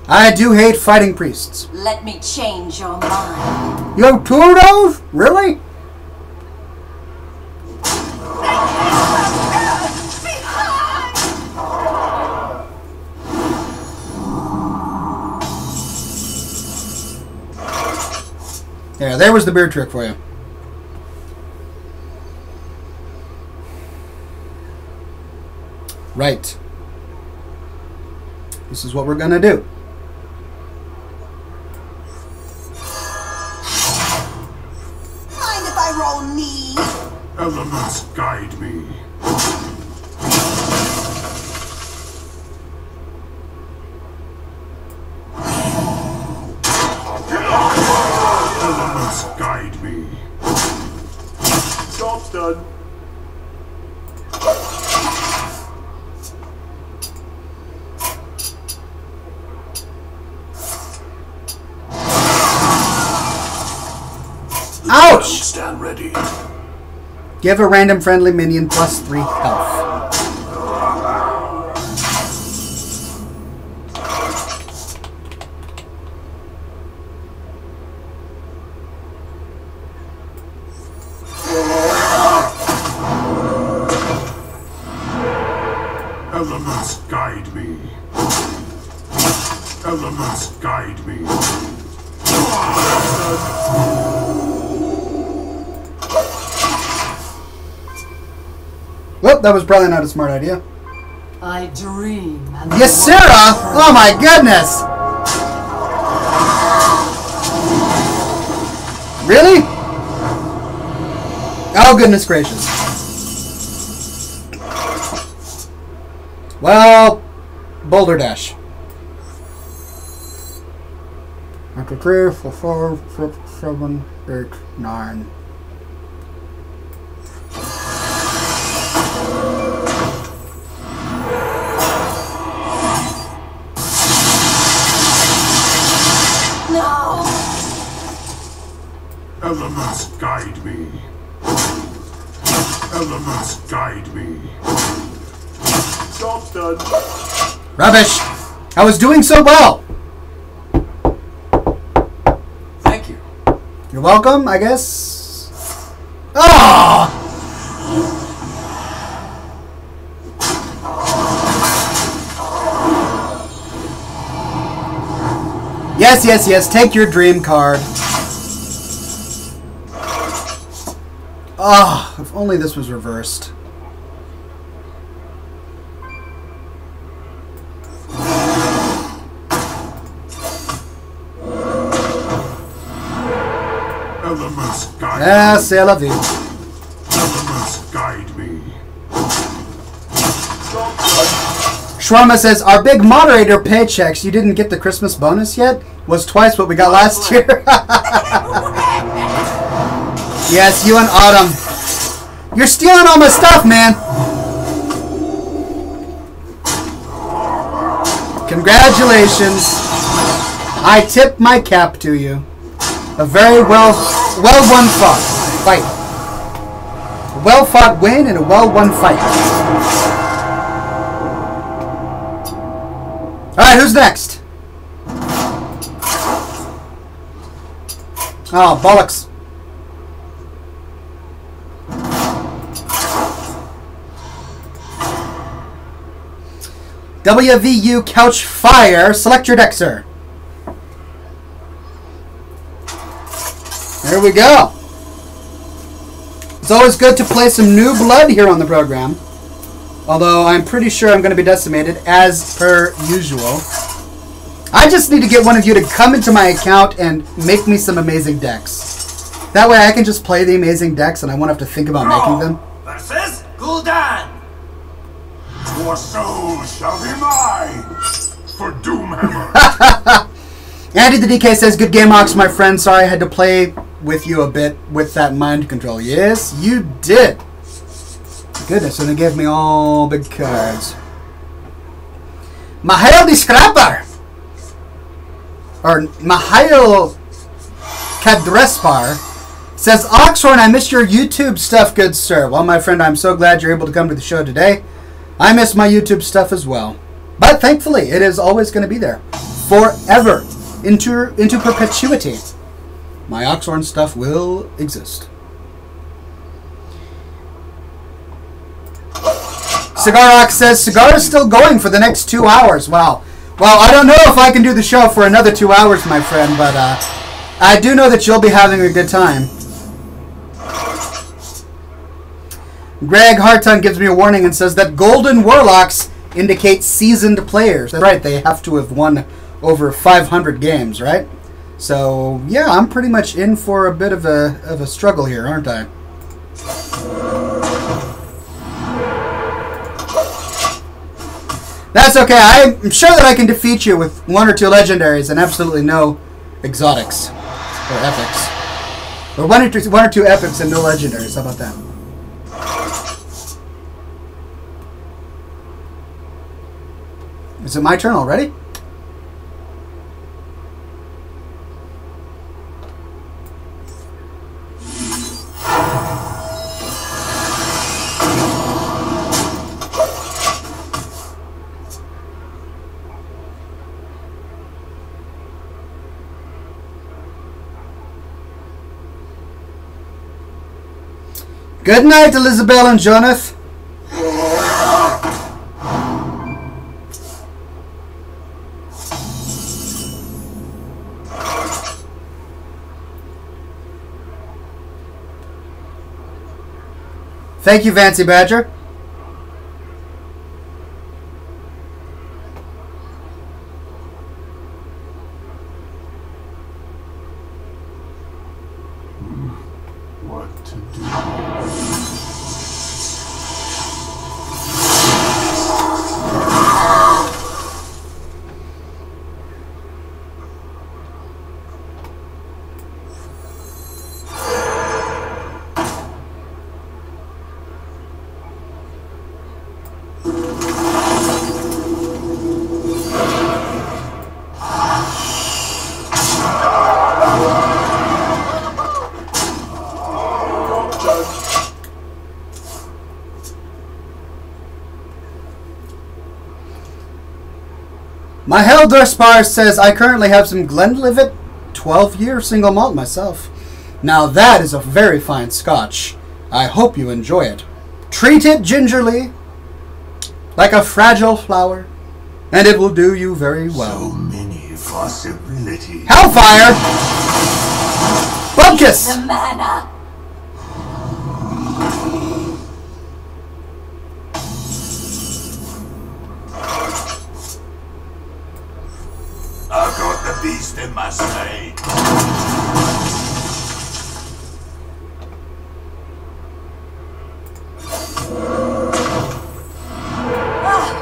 Speaker 1: I do hate fighting priests.
Speaker 10: Let me change your mind.
Speaker 1: You have 2 of those? Really? Yeah, there was the beard trick for you. Right. This is what we're gonna do.
Speaker 10: Mind if I roll knee?
Speaker 9: Elements guide me. Elements guide me. Job's done.
Speaker 1: Ouch!
Speaker 9: Stand ready.
Speaker 1: Give a random friendly minion +3 health.
Speaker 9: Elements guide me. Elements guide me.
Speaker 1: Nope, that was probably not a smart idea.
Speaker 10: I dream.
Speaker 1: Yes, Sarah! Oh my goodness! Really? Oh, goodness gracious. Well, Boulder Dash. After 3, 4, 5, 6, 7, 8, 9.
Speaker 10: No!
Speaker 9: Elements guide me. Elements guide me. Job's done.
Speaker 1: Rubbish! I was doing so well!
Speaker 10: Thank you.
Speaker 1: You're welcome, I guess. Ah! Yes, yes, yes. Take your dream card. Ah, if only this was reversed.
Speaker 9: Elements guide
Speaker 1: Ah,
Speaker 9: me.
Speaker 1: c'est la vie.
Speaker 9: Elements guide me.
Speaker 1: Shawarma says, our big moderator paychecks, you didn't get the Christmas bonus yet? Was twice what we got last year. Yes, you and Autumn. You're stealing all my stuff, man. Congratulations. I tip my cap to you. A very well won fight. A well fought win and a well won fight. Alright, who's next? Oh, bollocks. WVU Couch Fire. Select your deck, sir. There we go. It's always good to play some new blood here on the program. Although I'm pretty sure I'm going to be decimated, as per usual. I just need to get one of you to come into my account and make me some amazing decks. That way I can just play the amazing decks and I won't have to think about making them.
Speaker 11: Versus Gul'dan.
Speaker 9: Your soul shall be mine for Doomhammer.
Speaker 1: Andy the DK says, good game, Ox, my friend. Sorry I had to play with you a bit with that mind control. Yes, you did. Goodness, and they gave me all big cards. Mihail the Scrapper! Or Mihail Kadrespar says, Oxhorn, I miss your YouTube stuff, good sir. Well, my friend, I'm so glad you're able to come to the show today. I miss my YouTube stuff as well. But thankfully, it is always going to be there. Forever. Into perpetuity. My Oxhorn stuff will exist. Cigar Ox says, Cigar is still going for the next 2 hours. Wow. Well, I don't know if I can do the show for another 2 hours, my friend, but I do know that you'll be having a good time. Greg Hartung gives me a warning and says that Golden Warlocks indicate seasoned players. That's right, they have to have won over 500 games, right? So, yeah, I'm pretty much in for a bit of a struggle here, aren't I? That's okay. I'm sure that I can defeat you with 1 or 2 legendaries and absolutely no exotics or epics. Or one or two epics and no legendaries. How about that? Is it my turn already? Good night, Elizabeth and Jonath. Thank you, Vancy Badger. My Helderspar says, I currently have some Glenlivet 12-year single malt myself. Now that is a very fine scotch. I hope you enjoy it. Treat it gingerly, like a fragile flower, and it will do you very well.
Speaker 9: So many possibilities.
Speaker 1: Hellfire! Bubkiss!
Speaker 10: The mana.
Speaker 9: I've got the beast in my sight.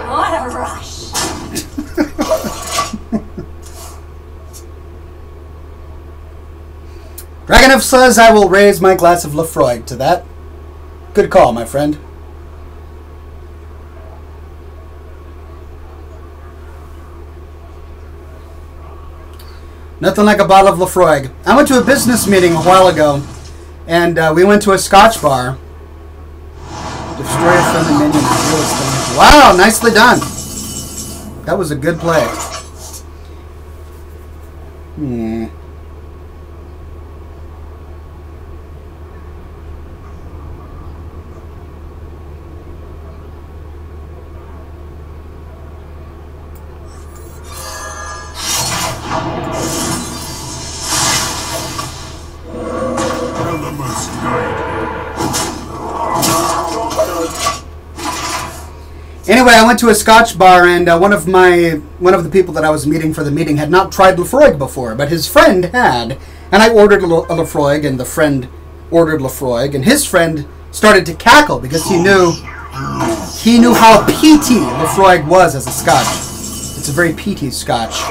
Speaker 10: What a rush.
Speaker 1: Dragonov says I will raise my glass of Lefroy to that. Good call, my friend. Nothing like a bottle of Lefroy. I went to a business meeting a while ago, and we went to a Scotch bar. Destroy a friendly minion. Wow, nicely done. That was a good play.
Speaker 9: Elements guide
Speaker 1: Anyway, I went to a Scotch bar, and one of the people that I was meeting for the meeting had not tried Lefroy before, but his friend had, and I ordered a Lefroy, and the friend ordered Lefroy, and his friend started to cackle because he knew how peaty Lefroy was as a Scotch. It's a very peaty Scotch.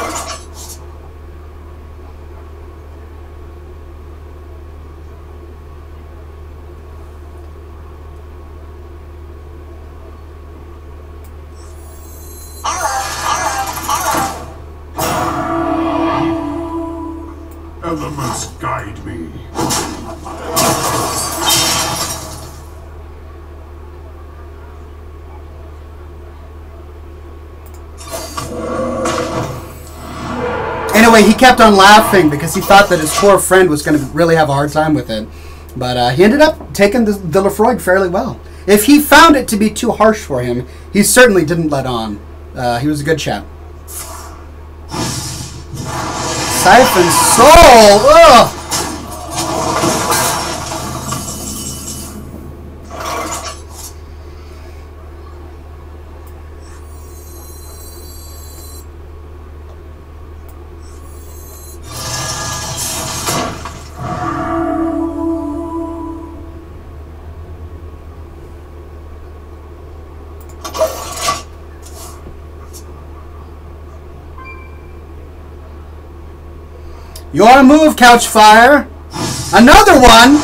Speaker 9: Elements guide me.
Speaker 1: Anyway, he kept on laughing because he thought that his poor friend was going to really have a hard time with it. But he ended up taking the Lefroy fairly well. If he found it to be too harsh for him, he certainly didn't let on. He was a good chap. Siphon Soul! Ugh! Your move, Couchfire. Another one.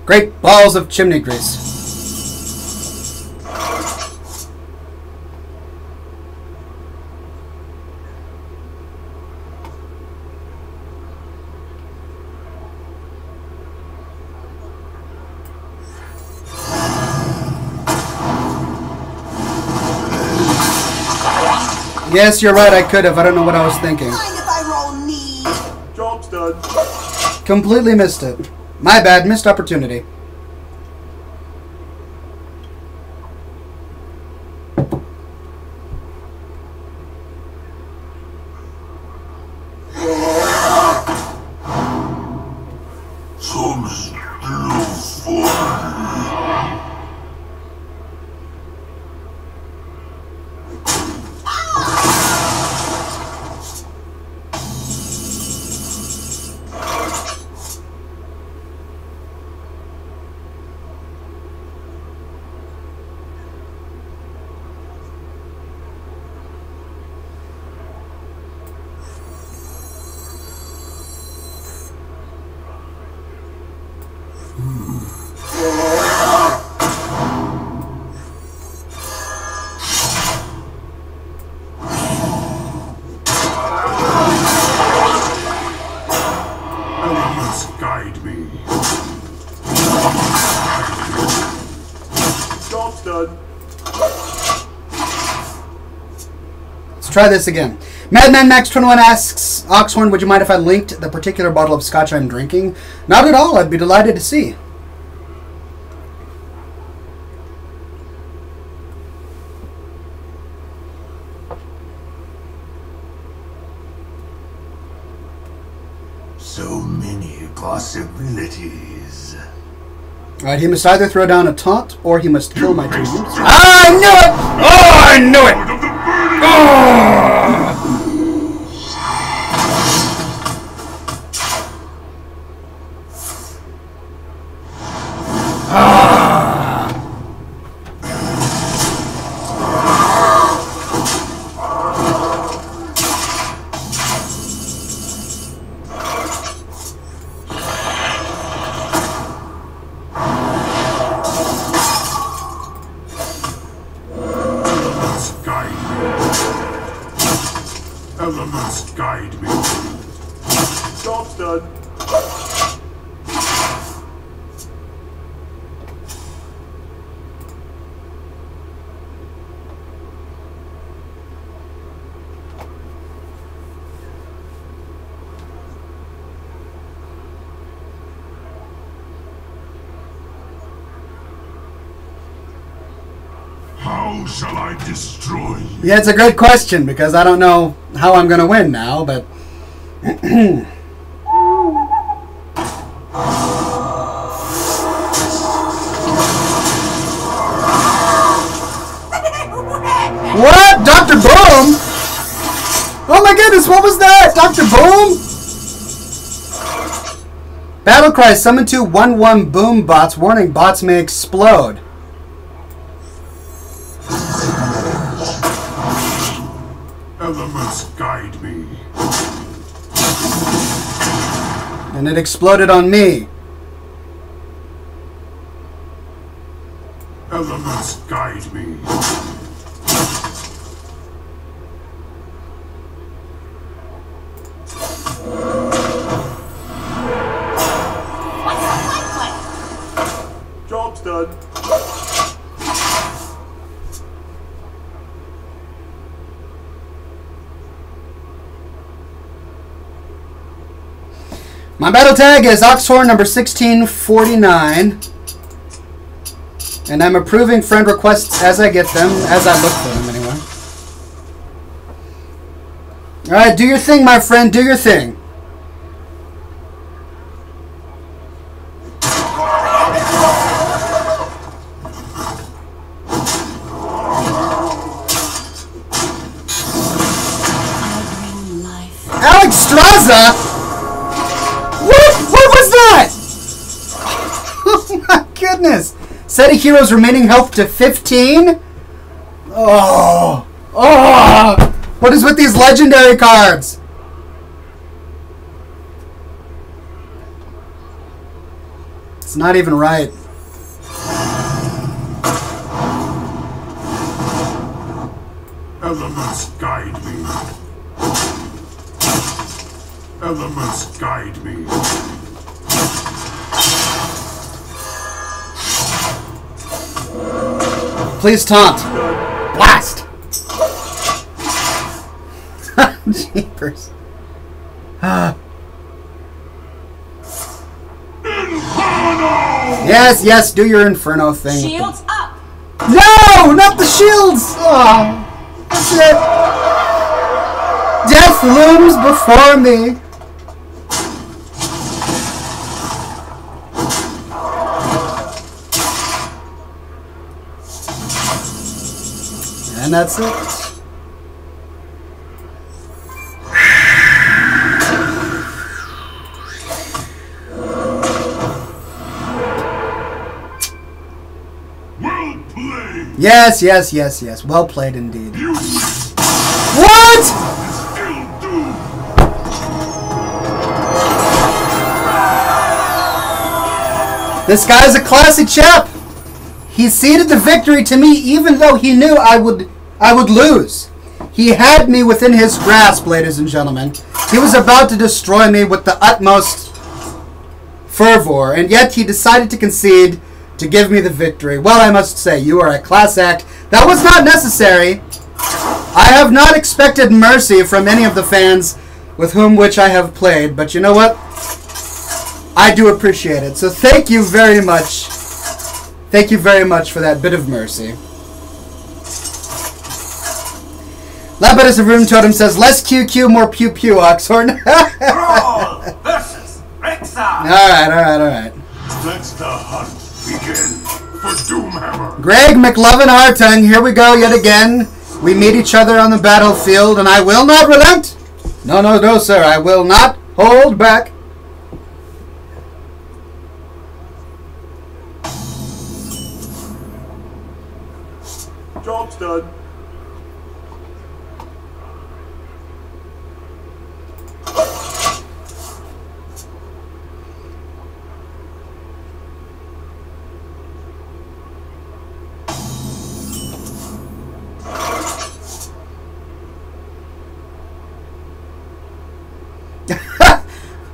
Speaker 1: Great balls of chimney grease. Yes, you're right, I could have. I don't know what I was thinking.
Speaker 10: Mind if I roll knee?
Speaker 9: Job's done.
Speaker 1: Completely missed it. My bad, missed opportunity.
Speaker 9: Elements guide me. Job's done.
Speaker 1: Let's try this again. Madman Max 21 asks, Oxhorn, would you mind if I linked the particular bottle of scotch I'm drinking? Not at all. I'd be delighted to see.
Speaker 9: So many possibilities.
Speaker 1: Alright, he must either throw down a taunt or he must kill my team. I knew it! Oh, I knew it! Oh!
Speaker 9: Elements guide me. Job's done. How shall I destroy you?
Speaker 1: Yeah, it's a great question because I don't know how I'm going to win now, but... What? Dr. Boom? Oh my goodness, what was that? Dr. Boom? Battlecry, summon 2 1/1 boom bots. Warning, bots may explode.
Speaker 9: Elements guide me.
Speaker 1: And it exploded on me.
Speaker 9: Elements guide me. Job's done.
Speaker 1: My battle tag is Oxhorn number 1649. And I'm approving friend requests as I get them, as I look for them anyway. Alright, do your thing, my friend, do your thing. Alex Straza? What was that? Oh my goodness. Set a hero's remaining health to 15? Oh. What is with these legendary cards? It's not even right.
Speaker 9: Elements guide me. Elements guide me.
Speaker 1: Please taunt. Blast. Jeepers. Yes, do your Inferno thing.
Speaker 10: Shields up.
Speaker 1: No, not the shields. Oh, that's it. Death looms before me. And that's it.
Speaker 9: Well played.
Speaker 1: Yes. Well played indeed. What?
Speaker 9: Still do.
Speaker 1: This guy's a classy chap. He ceded the victory to me even though he knew I would lose. He had me within his grasp, ladies and gentlemen. He was about to destroy me with the utmost fervor, and yet he decided to concede to give me the victory. Well, I must say, you are a class act. That was not necessary. I have not expected mercy from any of the fans with whom which I have played, but you know what? I do appreciate it. So thank you very much. Thank you very much for that bit of mercy. Lapidus of Room Totem says, less QQ, more pew pew, Oxhorn.
Speaker 11: Brawl versus Rexa.
Speaker 1: Alright.
Speaker 9: Let the hunt begin for Doomhammer.
Speaker 1: Greg McLovin Hartung, here we go yet again. We meet each other on the battlefield, and I will not relent. No, sir. I will not hold back.
Speaker 9: Job's done.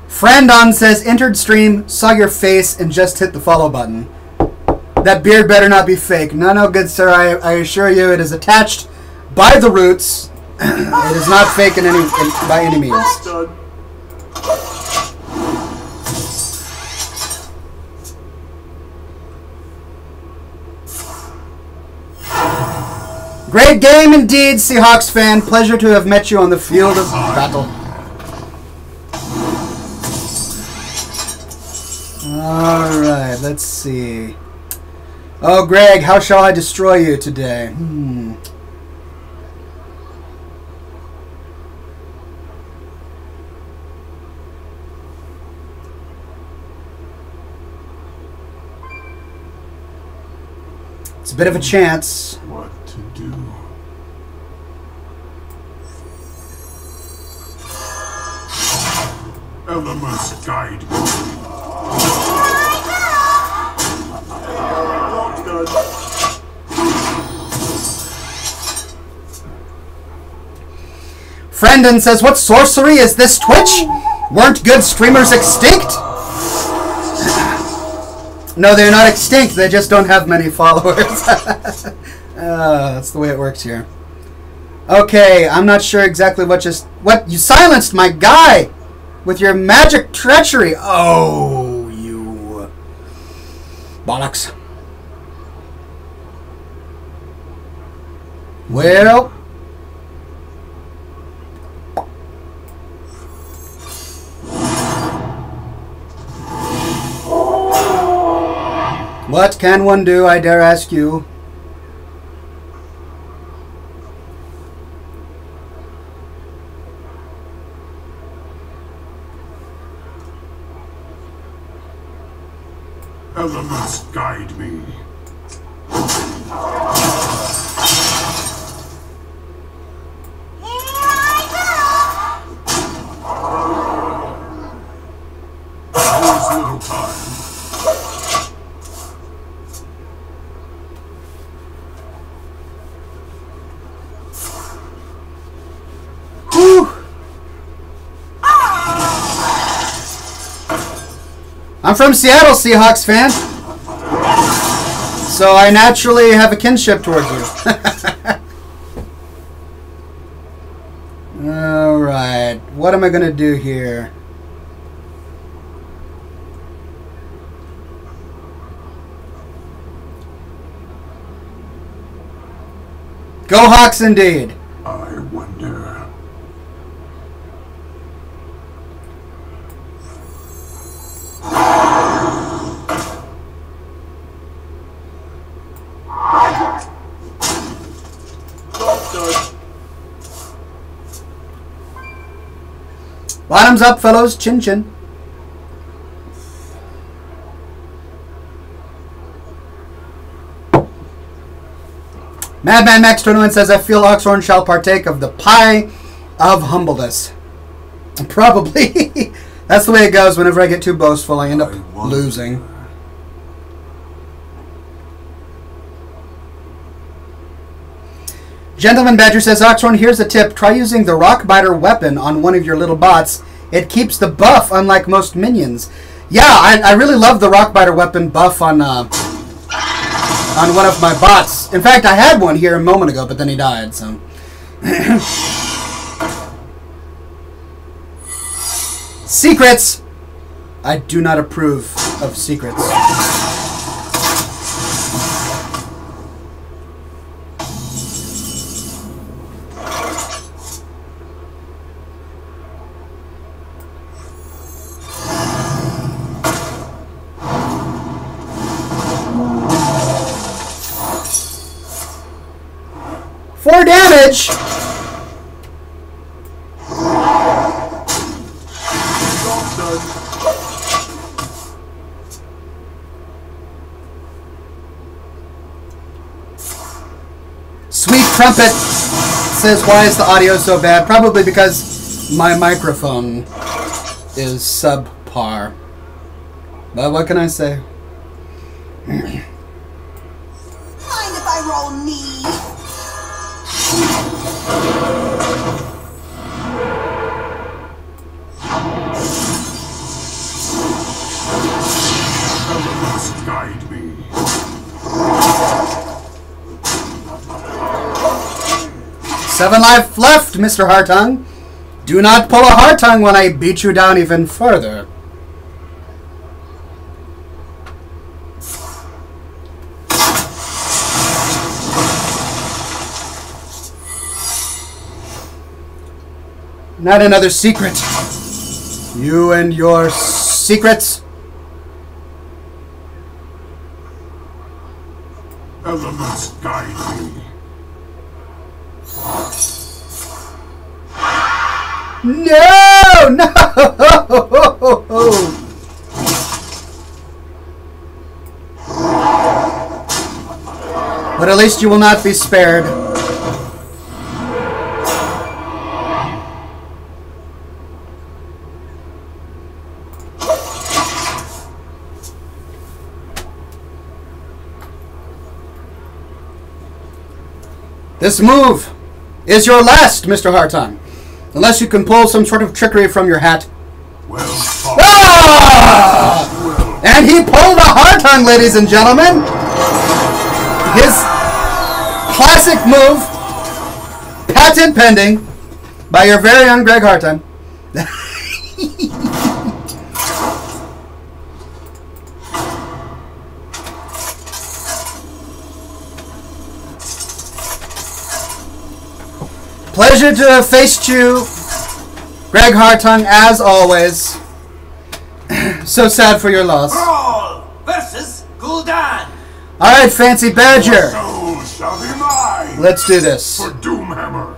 Speaker 1: Friendon says, entered stream, saw your face, and just hit the follow button. That beard better not be fake. No, good sir. I assure you it is attached by the roots. It is not fake by any means.
Speaker 9: Done.
Speaker 1: Great game indeed, Seahawks fan. Pleasure to have met you on the field of battle. Alright, let's see. Oh, Greg, how shall I destroy you today? It's a bit of a chance.
Speaker 9: What to do? Elements guide me.
Speaker 1: Friendon says, what sorcery is this, Twitch? Weren't good streamers extinct? No, they're not extinct. They just don't have many followers. That's the way it works here. Okay, I'm not sure exactly what you silenced my guy with your magic treachery. Oh, you bollocks. Well, what can one do, I dare ask you?
Speaker 9: Elements guide me. There's little time.
Speaker 1: I'm from Seattle, Seahawks fan. So I naturally have a kinship towards you. Alright, what am I going to do here? Go Hawks indeed.
Speaker 9: I wonder.
Speaker 1: Bottoms up, fellows. Chin chin. Madman Max 21 says, I feel Oxhorn shall partake of the pie of humbleness. Probably. That's the way it goes. Whenever I get too boastful, I end up losing. Gentleman Badger says, Oxhorn, here's a tip. Try using the Rockbiter weapon on one of your little bots. It keeps the buff, unlike most minions. Yeah, I really love the Rockbiter weapon buff on on one of my bots. In fact, I had one here a moment ago, but then he died, so. Secrets! I do not approve of secrets. For damage! Sweet Trumpet says, why is the audio so bad? Probably because my microphone is subpar. But what can I say?
Speaker 10: Mind if I roll knee?
Speaker 9: Guide me.
Speaker 1: 7 life left, Mr. Hartung. Do not pull a Hartung when I beat you down even further. Not another secret. You and your secrets.
Speaker 9: Elements guide me.
Speaker 1: No! No! But at least you will not be spared. This move is your last, Mr. Hartung. Unless you can pull some sort of trickery from your hat.
Speaker 9: Well,
Speaker 1: Ah! And he pulled a Hartung, ladies and gentlemen. His classic move, patent pending, by your very own Greg Hartung. Pleasure to have faced you, Greg Hartung, as always. So sad for your loss.
Speaker 11: Brawl versus Gul'dan.
Speaker 1: Alright, Fancy Badger.
Speaker 9: so shall be mine.
Speaker 1: Let's do this.
Speaker 9: For Doomhammer.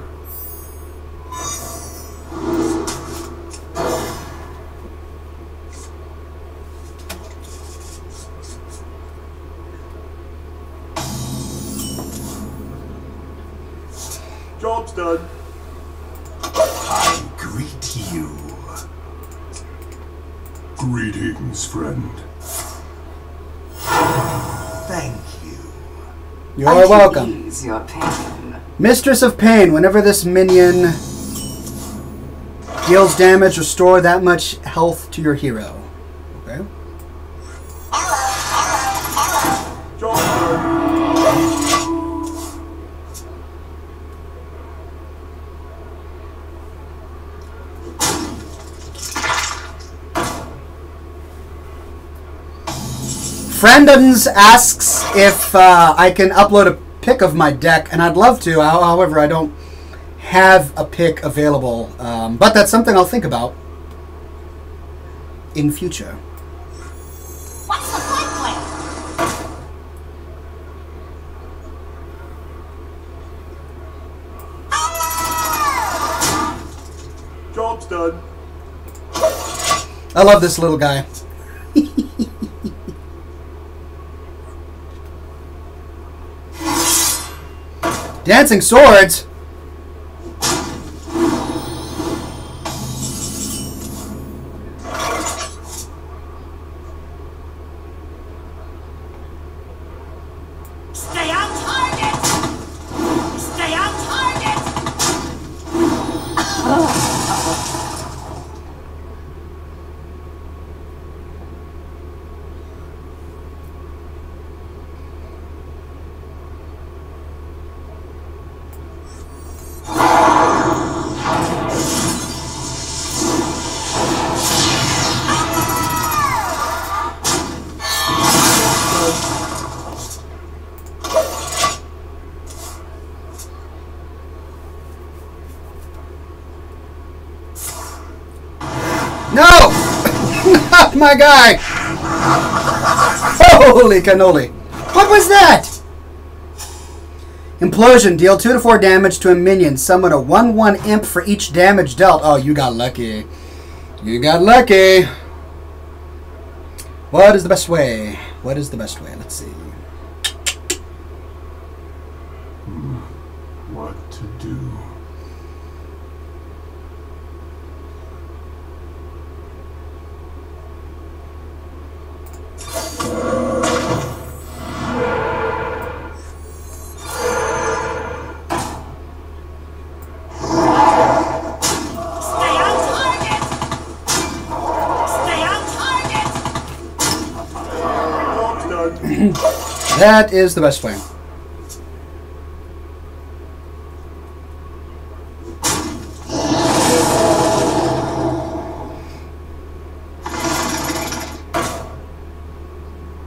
Speaker 3: Job's done.
Speaker 9: I greet you. Greetings, friend.
Speaker 12: Thank you.
Speaker 1: You are welcome.
Speaker 12: Ease your pain.
Speaker 1: Mistress of Pain. Whenever this minion deals damage, restore that much health to your hero. Okay.
Speaker 3: Job's done.
Speaker 1: Friendens asks if I can upload a pic of my deck, and I'd love to. However, I don't have a pic available, but that's something I'll think about in future.
Speaker 10: What's the flight plan?
Speaker 3: Job's done.
Speaker 1: I love this little guy. Dancing swords?
Speaker 10: Stay on target! Stay on target!
Speaker 1: my guy! Holy cannoli! What was that? Implosion. Deal 2 to 4 damage to a minion. Summon a 1/1 imp for each damage dealt. Oh, you got lucky. You got lucky. What is the best way? What is the best way? Let's see.
Speaker 9: What to do?
Speaker 1: That is the best way.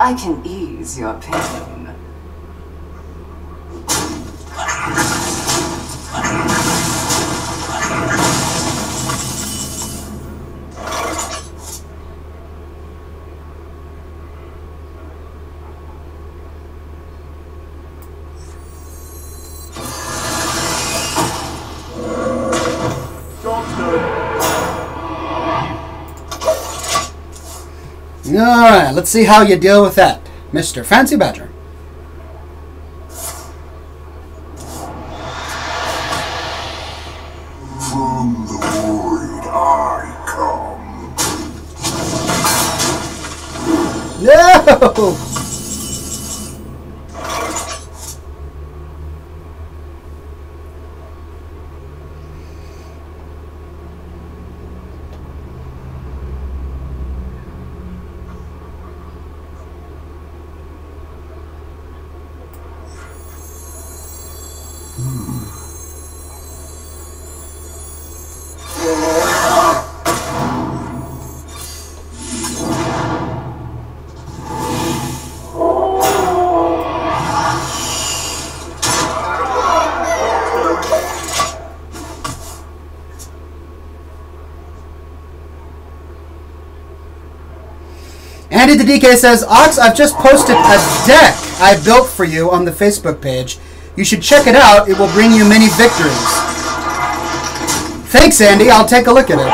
Speaker 13: I can ease your pain.
Speaker 1: Alright, let's see how you deal with that, Mr. Fancy Badger.
Speaker 9: From the void I come.
Speaker 1: No! Andy the DK says, Ox, I've just posted a deck I built for you on the Facebook page. You should check it out. It will bring you many victories. Thanks, Andy. I'll take a look at it.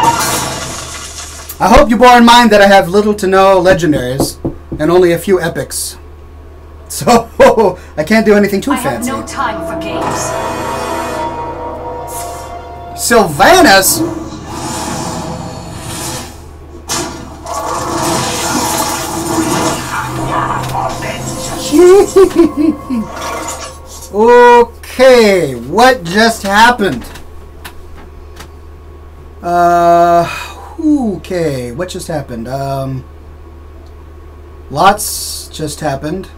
Speaker 1: I hope you bore in mind that I have little to no legendaries and only a few epics. So, I can't do anything too fancy.
Speaker 13: I have no time for games.
Speaker 1: Sylvanas? Okay, what just happened? Okay, what just happened? Lots just happened.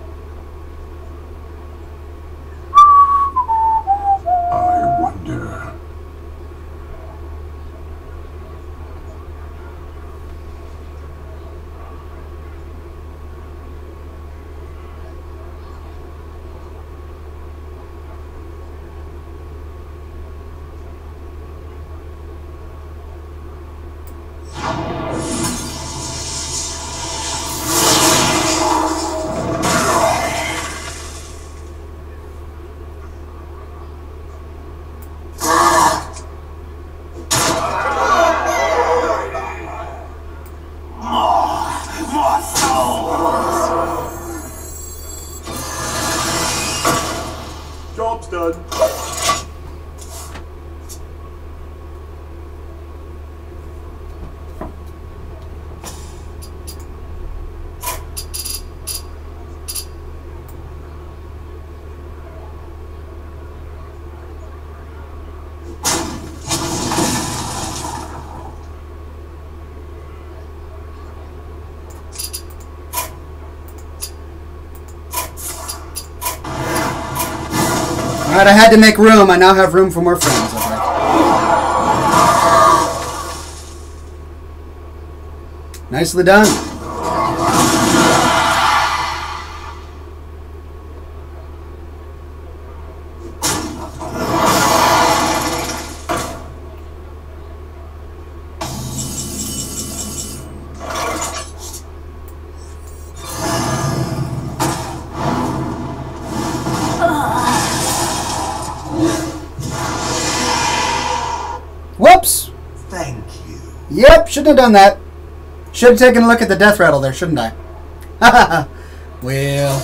Speaker 9: I wonder.
Speaker 3: Job's done.
Speaker 1: Alright, I had to make room. I now have room for more friends. Okay. Nicely done. Yep, shouldn't have done that. Should have taken a look at the death rattle there, shouldn't I? Well.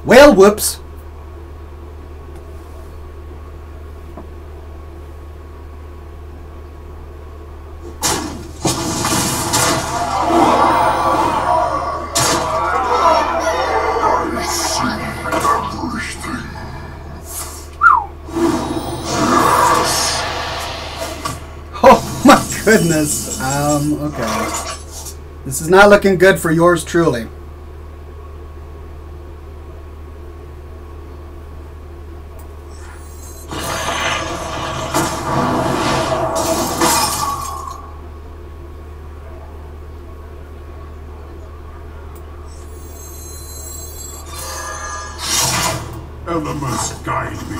Speaker 1: Well, whoops. Oh my goodness. Okay. This is not looking good for yours truly.
Speaker 9: Elements guide me.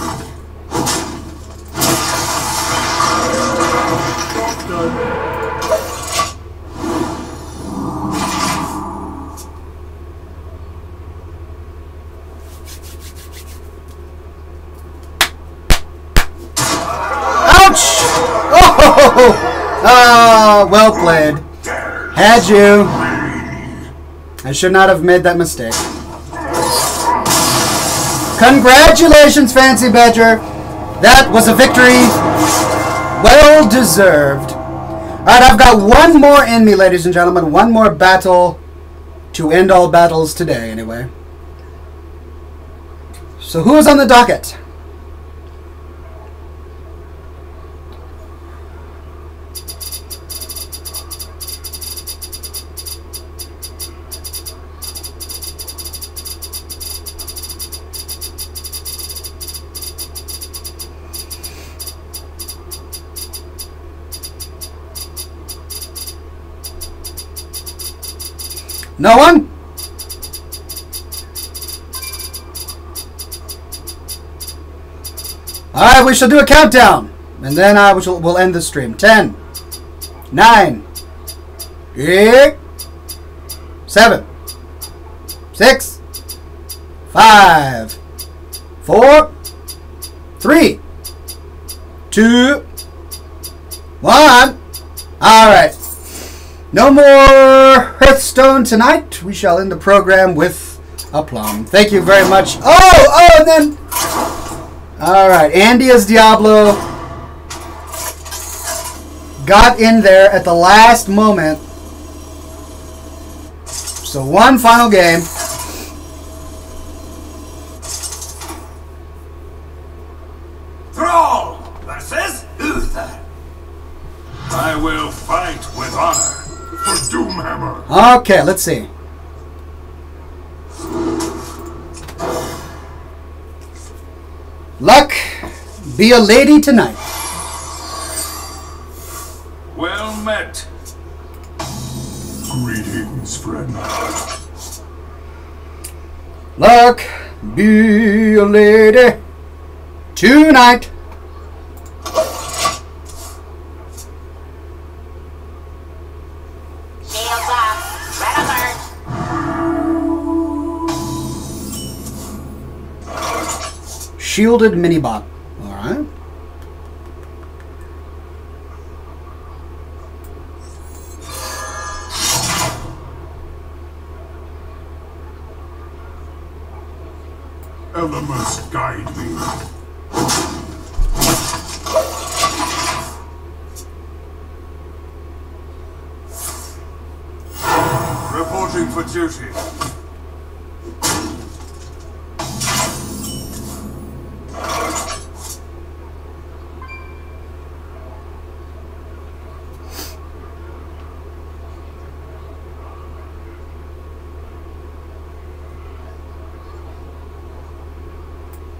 Speaker 3: Job done.
Speaker 1: Ouch! Oh! Ah, well played. Had you. I should not have made that mistake. Congratulations, Fancy Badger. That was a victory well deserved. Alright, I've got one more in me, ladies and gentlemen. One more battle to end all battles today, anyway. So who is on the docket? No one? Alright, we shall do a countdown. And then we'll end the stream. 10, 9, 8, 7, 6, 5, 4, 3, 2, 1. Alright. No more Hearthstone tonight. We shall end the program with aplomb. Thank you very much. Oh, and then... Alright, Andy as Diablo got in there at the last moment. So one final game.
Speaker 11: Thrall versus Uther.
Speaker 9: I will fight with honor for Doomhammer.
Speaker 1: Okay, let's see. Luck, be a lady tonight.
Speaker 9: Well met. Greetings, friend.
Speaker 1: Luck, be a lady tonight. Shielded minibot. Alright.
Speaker 9: Elements guide me. Reporting for duty.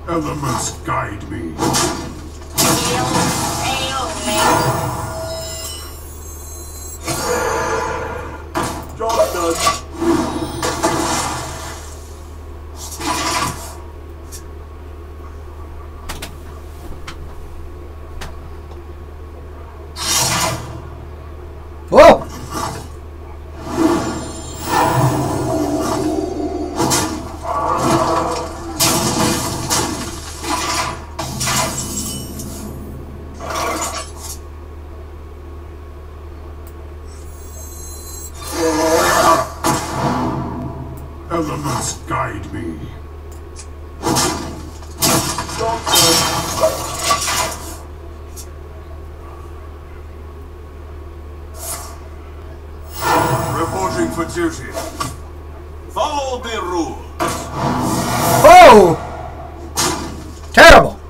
Speaker 9: Elements guide me.
Speaker 3: Job done.
Speaker 1: Whoa!
Speaker 9: Reporting for duty. Follow the rules.
Speaker 1: Oh! Terrible.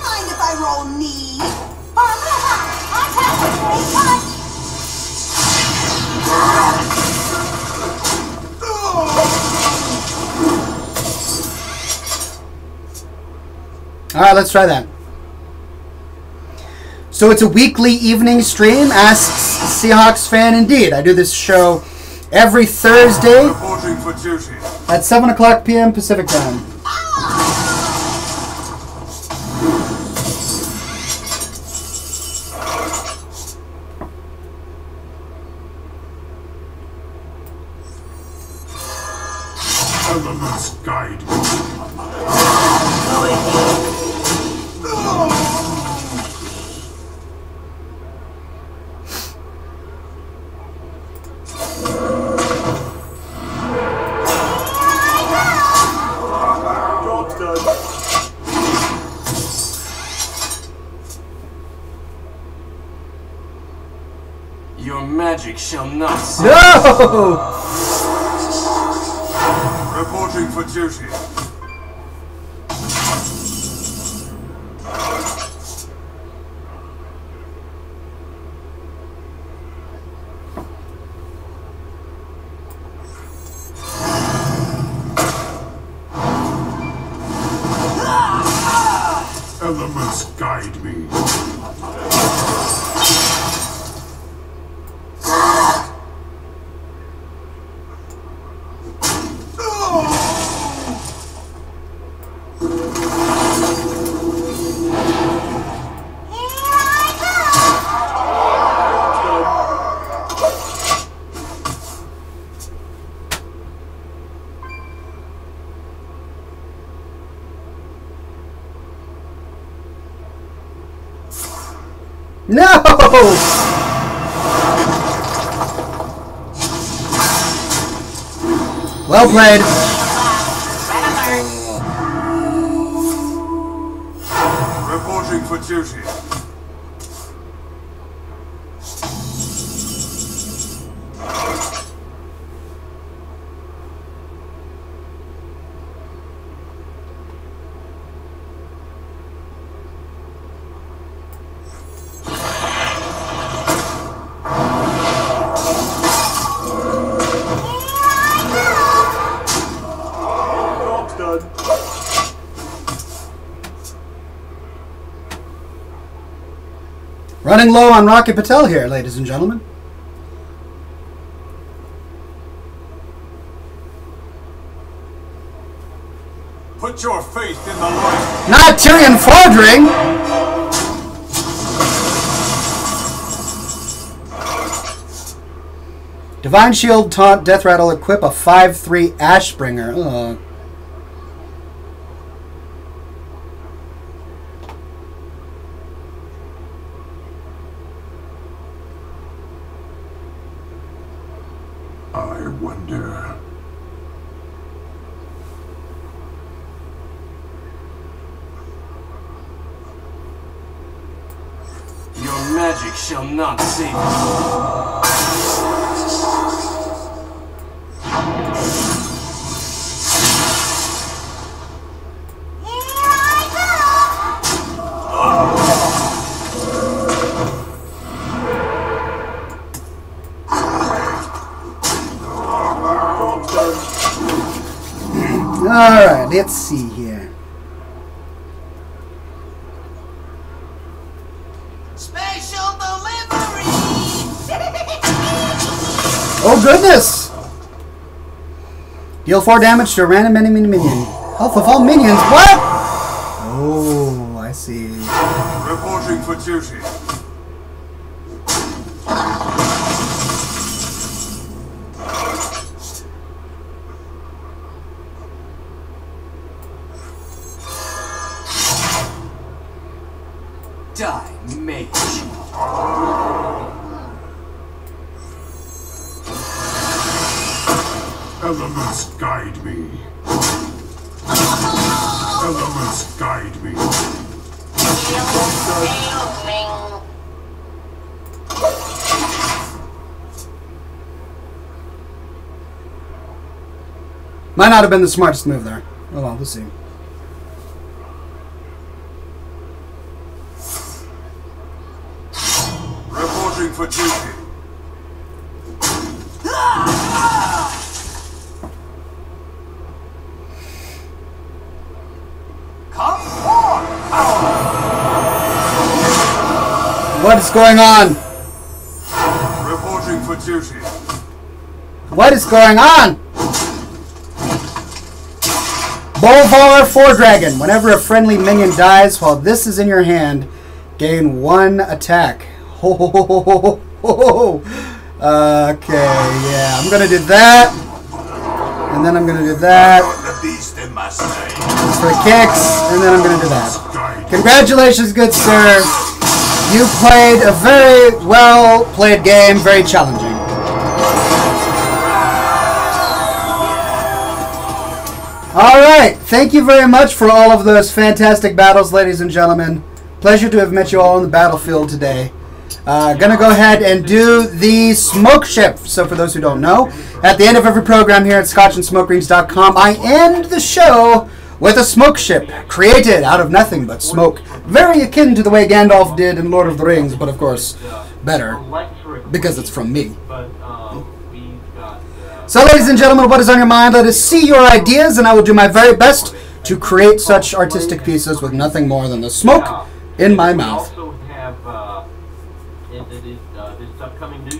Speaker 10: Mind if I roll knee? I have a great touch.
Speaker 1: Alright, let's try that. So it's a weekly evening stream, asks Seahawks fan indeed. I do this show every Thursday
Speaker 9: Reporting for duty.
Speaker 1: at 7 o'clock p.m. Pacific time.
Speaker 9: Elements guide me.
Speaker 3: Job's done.
Speaker 11: Your magic shall not save.
Speaker 1: No!
Speaker 9: Reporting for duty. Elements guide me.
Speaker 1: No! Well played.
Speaker 9: Reporting for duty.
Speaker 3: Job's done.
Speaker 1: Running low on Rocky Patel here, ladies and gentlemen.
Speaker 9: Put your faith in the light.
Speaker 1: Not Tyrion Fordring! Divine Shield, Taunt, Death Rattle, equip a 5/3 Ashbringer. Ugh.
Speaker 9: I wonder.
Speaker 11: Your magic shall not save you.
Speaker 1: Alright, let's see here.
Speaker 10: Special delivery!
Speaker 1: Oh goodness! Deal 4 damage to a random enemy minion. Health of all minions. What? Oh, I see.
Speaker 9: Reporting for duty. Elements guide me. Elements guide me.
Speaker 1: Might not have been the smartest move there. Oh well, we'll see.
Speaker 9: Reporting for duty.
Speaker 11: Come forth, power!
Speaker 1: What is going on?
Speaker 9: Reporting for duty.
Speaker 1: What is going on? Bolvar 4 Dragon. Whenever a friendly minion dies while this is in your hand, gain 1 attack. Ho, ho, ho, ho, ho, ho, ho. Okay, yeah. I'm going to do that. And then I'm going to do that. For the kicks. And then I'm going to do that. Congratulations, good sir. You played a very well played game. Very challenging. Alright, thank you very much for all of those fantastic battles, ladies and gentlemen. Pleasure to have met you all on the battlefield today. Gonna go ahead and do the smoke ship. So for those who don't know, at the end of every program here at scotchandsmokerings.com, I end the show with a smoke ship created out of nothing but smoke. Very akin to the way Gandalf did in Lord of the Rings, but of course, better, because it's from me. So, ladies and gentlemen, what is on your mind? Let us see your ideas, and I will do my very best to create such artistic pieces with nothing more than the smoke in my mouth.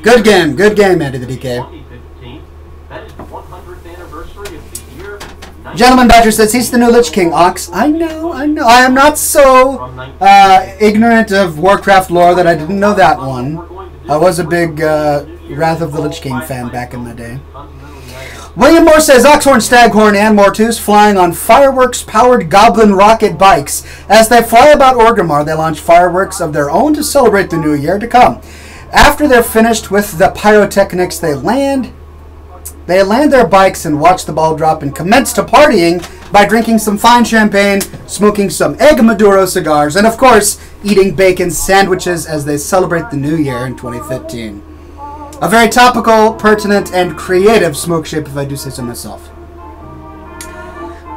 Speaker 1: Good game, Andy the DK. Gentleman Badger says he's the new Lich King, Ox. I know. I am not so ignorant of Warcraft lore that I didn't know that one. I was a big Wrath of the Lich King fan back in my day. William Moore says Oxhorn, Staghorn, and Mortus flying on fireworks-powered goblin rocket bikes. As they fly about Orgrimmar, they launch fireworks of their own to celebrate the new year to come. After they're finished with the pyrotechnics, they land their bikes and watch the ball drop and commence to partying by drinking some fine champagne, smoking some egg Maduro cigars, and of course, eating bacon sandwiches as they celebrate the new year in 2015. A very topical, pertinent, and creative smoke ship, if I do say so myself.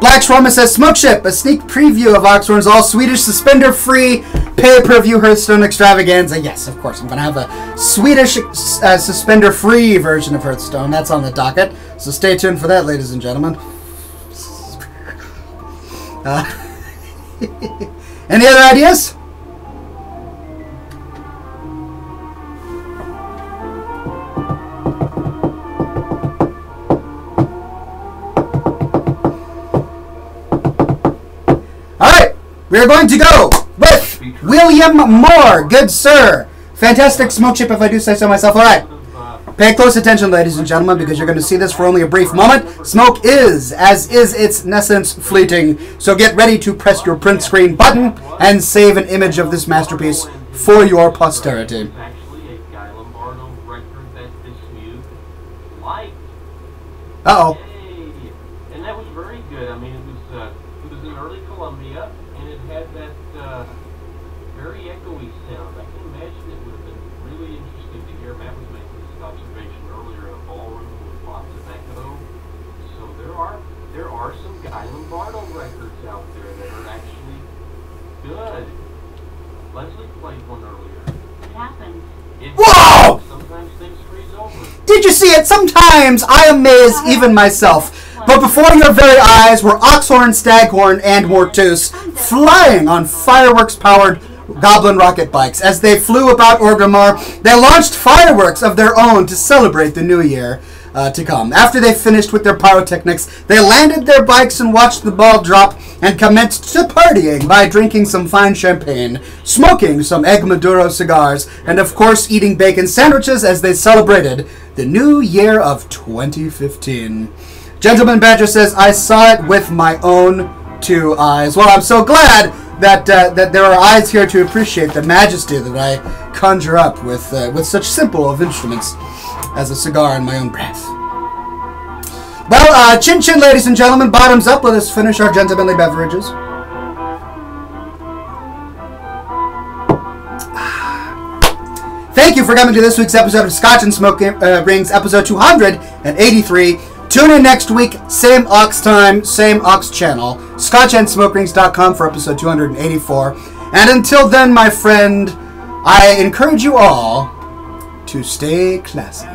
Speaker 1: Black Shwarma says, Smoke Ship, a sneak preview of Oxhorn's all-Swedish, suspender-free, pay-per-view Hearthstone extravaganza. Yes, of course, I'm going to have a Swedish suspender-free version of Hearthstone. That's on the docket, so stay tuned for that, ladies and gentlemen. Any other ideas? We are going to go with William Moore. Good sir. Fantastic smoke chip, if I do say so myself. All right. Pay close attention, ladies and gentlemen, because you're going to see this for only a brief moment. Smoke is, as is its essence, fleeting. So get ready to press your print screen button and save an image of this masterpiece for your posterity. Uh-oh.
Speaker 2: And that was very good. I mean, it was in early Columbia, and it had that very echoey sound. I can imagine it would have been really interesting to hear. Matt was making this observation earlier in a ballroom with lots of echo. So there are some Guy Lombardo records out there that are actually good. Leslie played one earlier.
Speaker 10: What happened?
Speaker 1: Whoa!
Speaker 2: Sometimes things freeze over.
Speaker 1: Did you see it? Sometimes I amaze even myself. But before your very eyes were Oxhorn, Staghorn, and Mortus flying on fireworks-powered goblin rocket bikes. As they flew about Orgrimmar, they launched fireworks of their own to celebrate the new year to come. After they finished with their pyrotechnics, they landed their bikes and watched the ball drop and commenced to partying by drinking some fine champagne, smoking some egg Maduro cigars, and of course eating bacon sandwiches as they celebrated the new year of 2015. Gentleman Badger says, I saw it with my own 2 eyes. Well, I'm so glad that there are eyes here to appreciate the majesty that I conjure up with such simple of instruments as a cigar in my own breath. Well, chin chin, ladies and gentlemen. Bottoms up. Let us finish our gentlemanly beverages. Thank you for coming to this week's episode of Scotch and Smoke Rings, episode 283. Tune in next week, same Ox time, same Ox channel, scotchandsmokerings.com for episode 284. And until then, my friend, I encourage you all to stay classy.